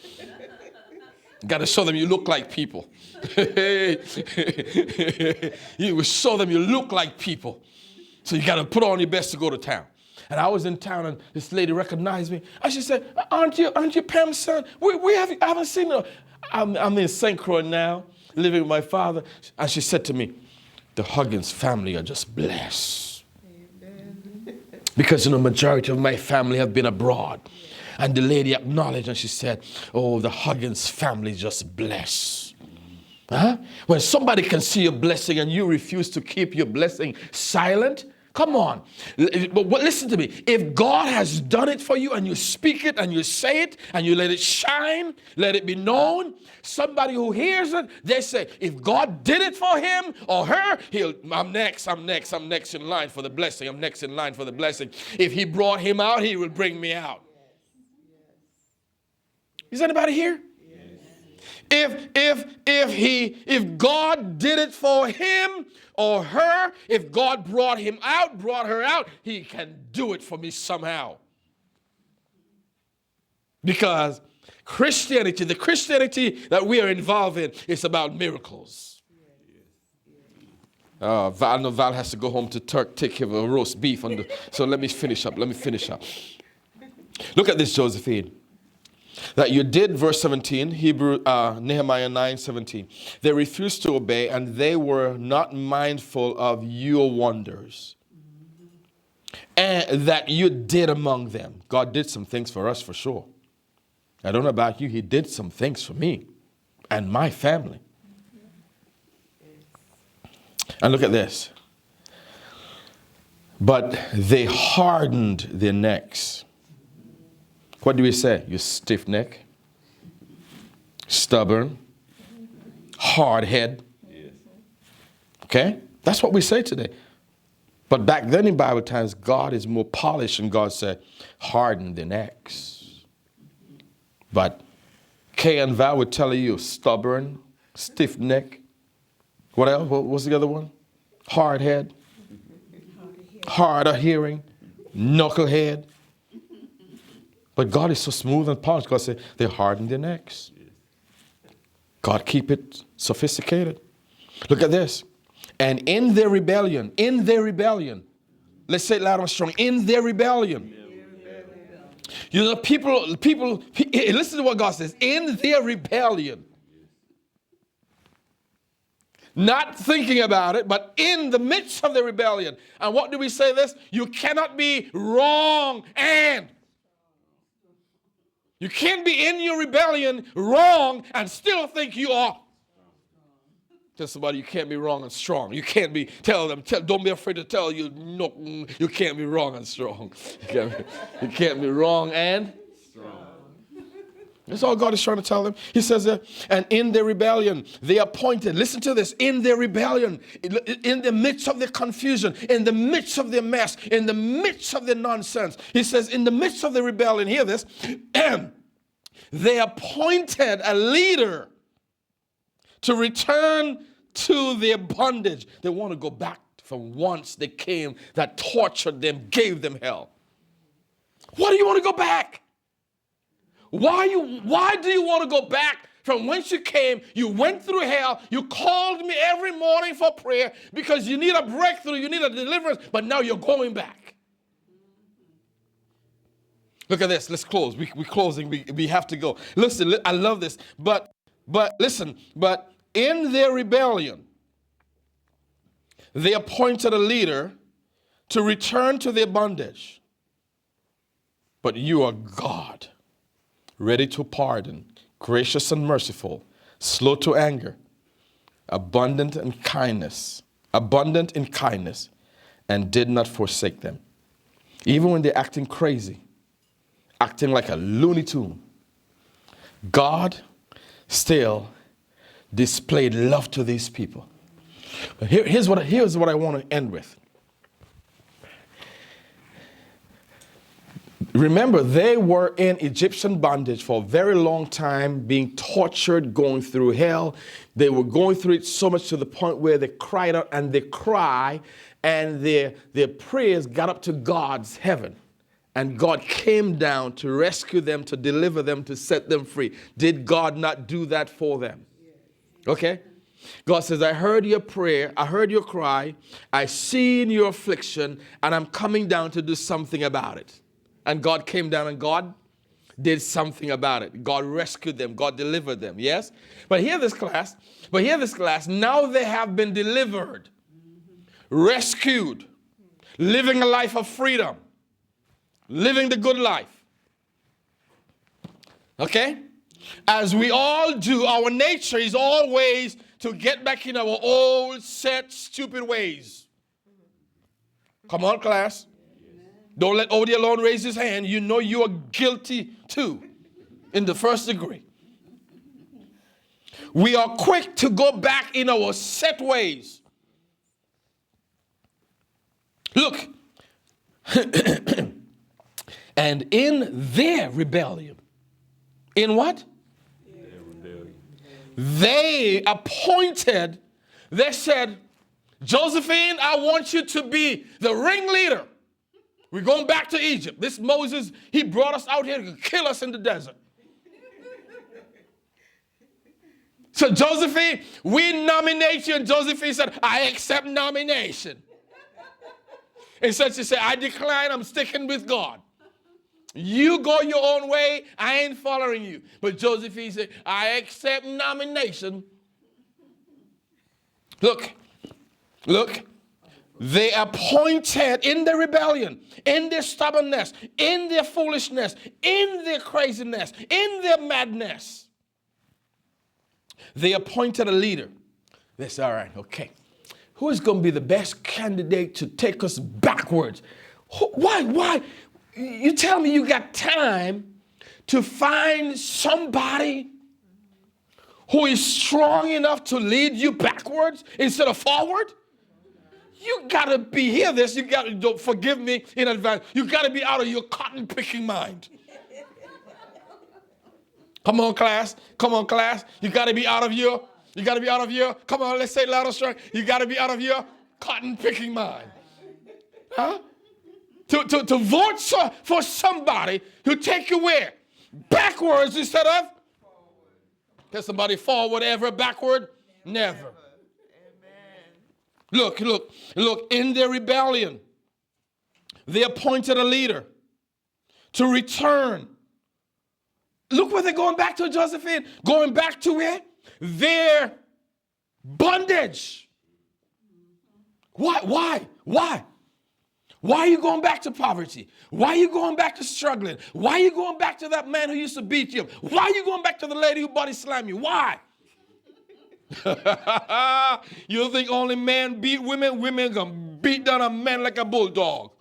You got to show them you look like people. You will show them you look like people. So you got to put on your best to go to town. And I was in town, and this lady recognized me. And she said, aren't you Pam's son? I haven't seen her. I'm in St. Croix now, living with my father. And she said to me, the Huggins family are just blessed. Amen. Because the majority of my family have been abroad. And the lady acknowledged, and she said, oh, the Huggins family is just blessed. Huh? When somebody can see your blessing and you refuse to keep your blessing silent, come on. But listen to me. If God has done it for you and you speak it and you say it and you let it shine, let it be known, somebody who hears it, they say, if God did it for him or her, I'm next in line for the blessing. I'm next in line for the blessing. If he brought him out, he will bring me out. Is anybody here? If God did it for him or her, if God brought him out, brought her out, he can do it for me somehow. Because Christianity, the Christianity that we are involved in, is about miracles. I know Val has to go home to take care of a roast beef. So let me finish up. Look at this, Josephine. That you did, verse 17, Nehemiah 9:17. They refused to obey, and they were not mindful of your wonders. And that you did among them. God did some things for us for sure. I don't know about you, he did some things for me and my family. And look at this. But they hardened their necks. What do we say? You stiff neck, stubborn, hard head. Yes. Okay? That's what we say today. But back then in Bible times, God is more polished, and God said, harden the necks. But Kay and Val would tell you stubborn, stiff neck. What else? What was the other one? Hard head, hard of hearing, knucklehead. But God is so smooth and polished. God said, they harden their necks. God keep it sophisticated. Look at this. And in their rebellion, let's say it loud and strong, in their rebellion. People, listen to what God says, in their rebellion. Not thinking about it, but in the midst of the rebellion. And what do we say this? You cannot be wrong and. You can't be in your rebellion wrong and still think you are. Tell somebody you can't be wrong and strong. You can't be, don't be afraid to tell you, no, you can't be wrong and strong. You can't be wrong and strong. That's all God is trying to tell them. He says, and in their rebellion, they appointed, listen to this, in their rebellion, in the midst of the confusion, in the midst of the mess, in the midst of the nonsense. He says, in the midst of the rebellion, hear this, they appointed a leader to return to their bondage. They want to go back from whence they came, that tortured them, gave them hell. Why do you want to go back? Why do you want to go back from whence you came? You went through hell. You called me every morning for prayer because you need a breakthrough, you need a deliverance, but now you're going back. Look at this. Let's close. We're closing. We have to go. Listen, I love this. But listen, but in their rebellion, they appointed a leader to return to their bondage. But you are God, ready to pardon, gracious and merciful, slow to anger, abundant in kindness, and did not forsake them. Even when they're acting crazy, acting like a Looney Tune, God still displayed love to these people. But here's what I want to end with. Remember, they were in Egyptian bondage for a very long time, being tortured, going through hell. They were going through it so much to the point where they cried out, and they cry, and their prayers got up to God's heaven. And God came down to rescue them, to deliver them, to set them free. Did God not do that for them? Okay? God says, I heard your prayer, I heard your cry, I seen your affliction, and I'm coming down to do something about it. And God came down and God did something about it. God rescued them. God delivered them. Yes? But hear this class. Now they have been delivered, rescued, living a life of freedom, living the good life. Okay? As we all do, our nature is always to get back in our old, set, stupid ways. Come on, class. Don't let Odie alone raise his hand. You know you are guilty too, in the first degree. We are quick to go back in our set ways. Look, and in their rebellion, in what? They appointed, they said, Josephine, I want you to be the ringleader. We're going back to Egypt. This Moses, he brought us out here to kill us in the desert. So Josephine, we nominate you. And Josephine said, I accept nomination. And so she said, I decline. I'm sticking with God. You go your own way. I ain't following you. But Josephine said, I accept nomination. Look. They appointed in their rebellion, in their stubbornness, in their foolishness, in their craziness, in their madness. They appointed a leader. They said, all right, okay. Who is going to be the best candidate to take us backwards? Why? You tell me you got time to find somebody who is strong enough to lead you backwards instead of forward? You gotta be, hear this, don't forgive me in advance, you gotta be out of your cotton picking mind. Come on, class. You gotta be out of your, come on, let's say it loud and strong. You gotta be out of your cotton picking mind. Huh? To vote for somebody who take you where? Backwards instead of? Forward. Get somebody forward ever, backward? Never. Look, in their rebellion, they appointed a leader to return. Look where they're going back to, Josephine. Going back to where? Their bondage. Why? Why are you going back to poverty? Why are you going back to struggling? Why are you going back to that man who used to beat you? Why are you going back to the lady who body slammed you? Why? You think only men beat women? Women gonna beat down a man like a bulldog.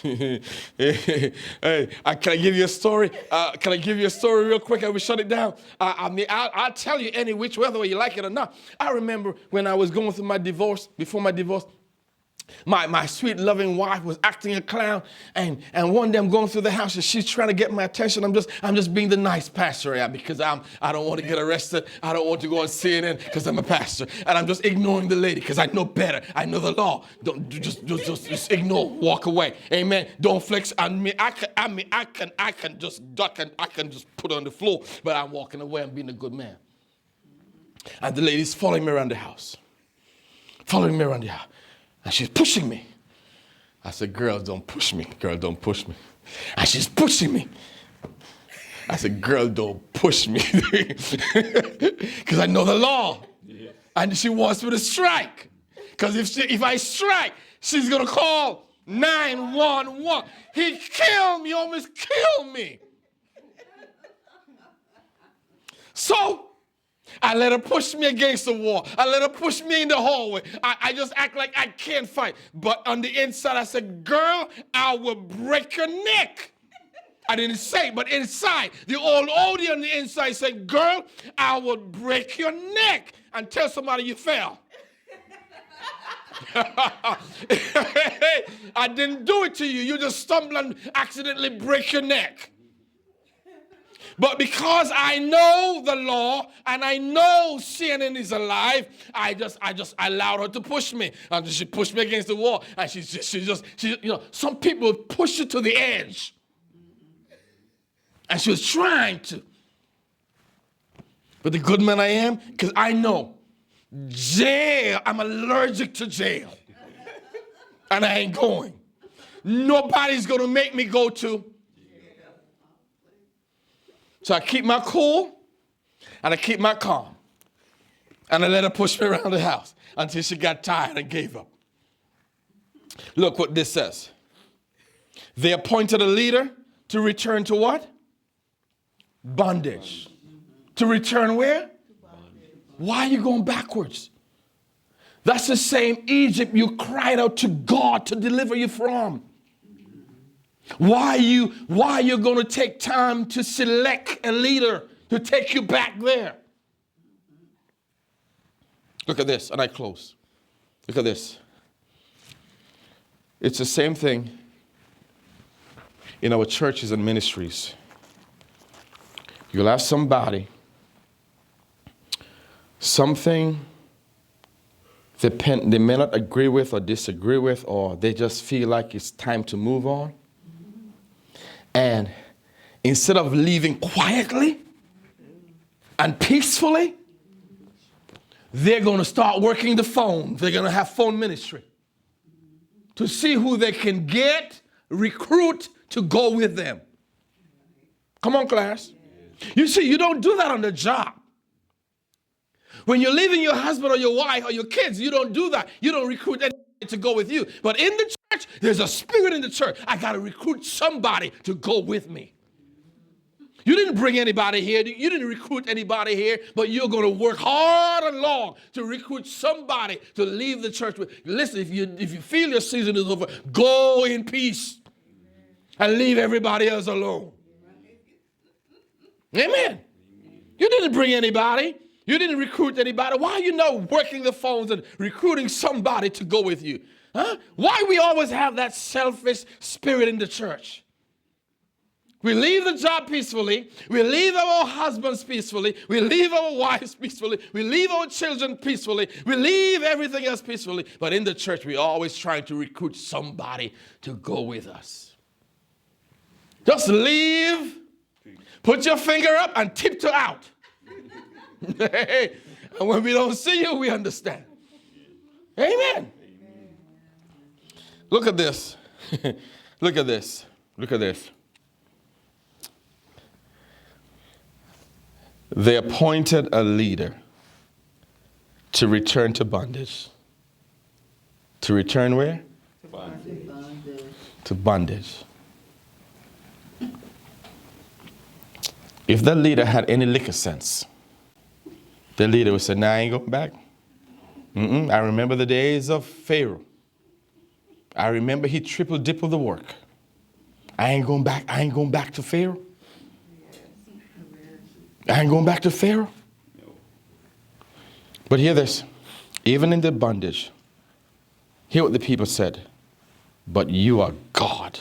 Hey, can I give you a story? Can I give you a story real quick and we shut it down? I'll tell you any which whether you like it or not. I remember when I was going through my divorce, before my divorce, my sweet loving wife was acting a clown, and one day I'm going through the house and she's trying to get my attention. I'm just being the nice pastor because I don't want to get arrested. I don't want to go on CNN because I'm a pastor, and I'm just ignoring the lady because I know better. I know the law. Don't just ignore, walk away. Amen. Don't flex on me. I can just duck and I can just put on the floor, but I'm walking away. I'm being a good man. And the lady's following me around the house. And she's pushing me. I said, girl, don't push me. Girl, don't push me. And she's pushing me. I said, girl, don't push me. Because I know the law. Yeah. And she wants me to strike. Because if I strike, she's going to call 911. He killed me, almost killed me. So I let her push me against the wall. I let her push me in the hallway. I just act like I can't fight. But on the inside, I said, girl, I will break your neck. I didn't say, but inside, the old Odie on the inside said, girl, I will break your neck. And tell somebody you fell. I didn't do it to you. You just stumble and accidentally break your neck. But because I know the law and I know sin is alive, I allowed her to push me. And she pushed me against the wall. And she some people push you to the edge. And she was trying to. But the good man I am, because I know jail, I'm allergic to jail. And I ain't going. Nobody's going to make me go to. So I keep my cool and I keep my calm. And I let her push me around the house until she got tired and gave up. Look what this says. They appointed a leader to return to what? Bondage. To return where? Why are you going backwards? That's the same Egypt you cried out to God to deliver you from. Why are you going to take time to select a leader to take you back there? Look at this, and I close. Look at this. It's the same thing in our churches and ministries. You'll have somebody, something they may not agree with or disagree with, or they just feel like it's time to move on. And instead of leaving quietly and peacefully, they're going to start working the phone. They're going to have phone ministry to see who they can recruit to go with them. Come on, class. You see, you don't do that on the job. When you're leaving your husband or your wife or your kids, you don't do that. You don't recruit anybody to go with you. But in the church, there's a spirit in the church. I got to recruit somebody to go with me. You didn't bring anybody here. You didn't recruit anybody here, but you're going to work hard and long to recruit somebody to leave the church with. Listen, if you feel your season is over, go in peace and leave everybody else alone. Amen. You didn't bring anybody. You didn't recruit anybody. Why are you not working the phones and recruiting somebody to go with you? Huh? Why we always have that selfish spirit in the church? We leave the job peacefully. We leave our husbands peacefully. We leave our wives peacefully. We leave our children peacefully. We leave everything else peacefully. But in the church, we're always trying to recruit somebody to go with us. Just leave. Put your finger up and tiptoe out. And when we don't see you, we understand. Amen. Look at this. Look at this. Look at this. They appointed a leader to return to bondage. To return where? To bondage. To bondage. If that leader had any lick of sense, the leader would say, nah, I ain't going back. I remember the days of Pharaoh. I remember he triple-dippled the work. I ain't going back. I ain't going back to Pharaoh. I ain't going back to Pharaoh. But hear this. Even in the bondage, hear what the people said. But you are God.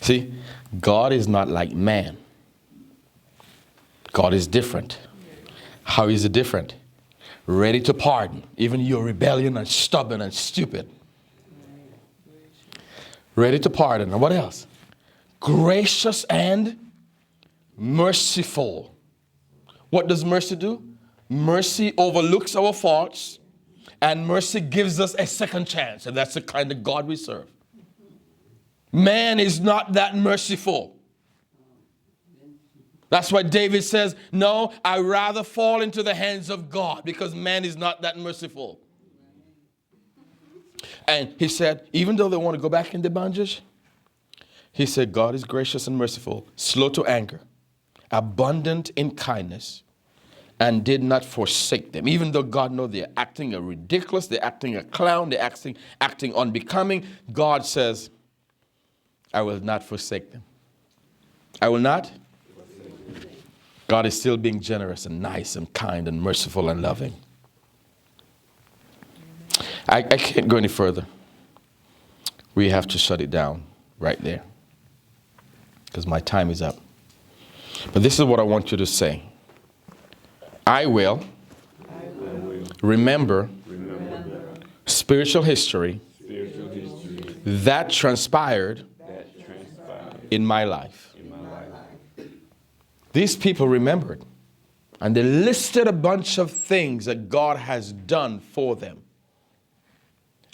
See, God is not like man. God is different. How is it different? Ready to pardon, even your rebellion and stubborn and stupid. Ready to pardon. And what else? Gracious and merciful. What does mercy do? Mercy overlooks our faults And mercy gives us a second chance. And that's the kind of God we serve. Man is not that merciful. That's why David says, no, I'd rather fall into the hands of God, because man is not that merciful. And he said, even though they want to go back into bondage, he said, God is gracious and merciful, slow to anger, abundant in kindness, and did not forsake them. Even though God knows they're acting ridiculous, they're acting a clown, they're acting unbecoming, God says, I will not forsake them. I will not. God is still being generous and nice and kind and merciful and loving. I can't go any further. We have to shut it down right there, because my time is up. But this is what I want you to say. I will remember spiritual history that transpired in my life. These people remembered, and they listed a bunch of things that God has done for them.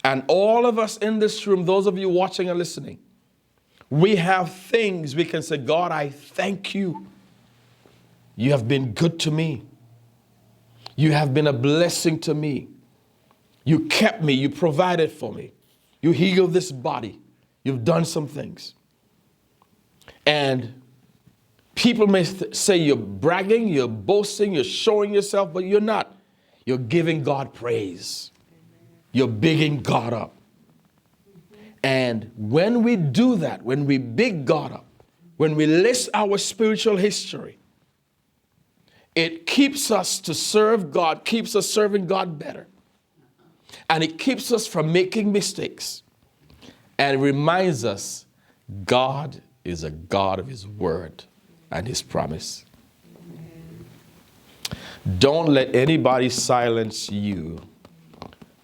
And all of us in this room, those of you watching and listening, we have things we can say, God, I thank you. You have been good to me. You have been a blessing to me. You kept me. You provided for me. You healed this body. You've done some things. And people may say you're bragging, you're boasting, you're showing yourself, but you're not. You're giving God praise. You're bigging God up. And when we do that, when we big God up, when we list our spiritual history, it keeps us to serve God, keeps us serving God better. And it keeps us from making mistakes. And it reminds us God is a God of His word and His promise. Don't let anybody silence you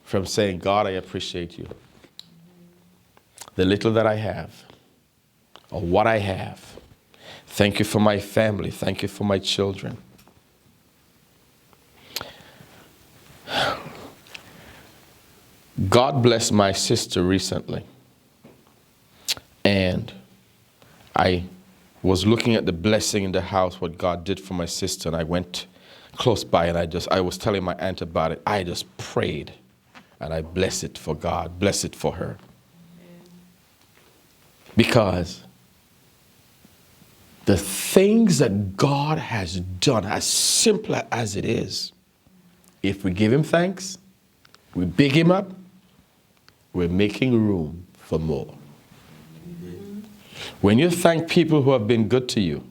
from saying, God, I appreciate you. The little that I have, or what I have. Thank you for my family. Thank you for my children. God blessed my sister recently. And I was looking at the blessing in the house, what God did for my sister, and I went close by and I was telling my aunt about it. I just prayed and I bless it for God, bless it for her. Because the things that God has done, as simple as it is, if we give Him thanks, we big Him up, we're making room for more. When you thank people who have been good to you,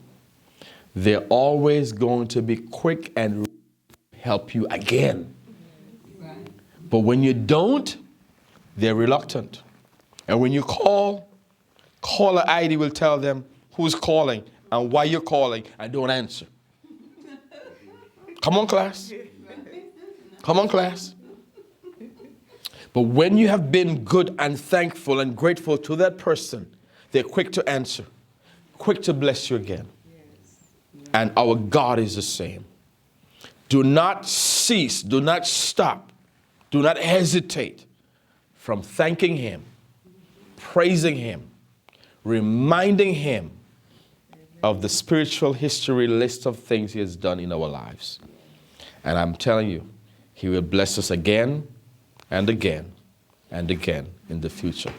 they're always going to be quick and help you again. But when you don't, they're reluctant. And when you call, caller ID will tell them who's calling and why you're calling, and don't answer. Come on, class. Come on, class. But when you have been good and thankful and grateful to that person, they're quick to answer, quick to bless you again. And our God is the same. Do not cease, do not stop, do not hesitate from thanking Him, praising Him, reminding Him of the spiritual history list of things He has done in our lives. And I'm telling you, He will bless us again and again and again in the future.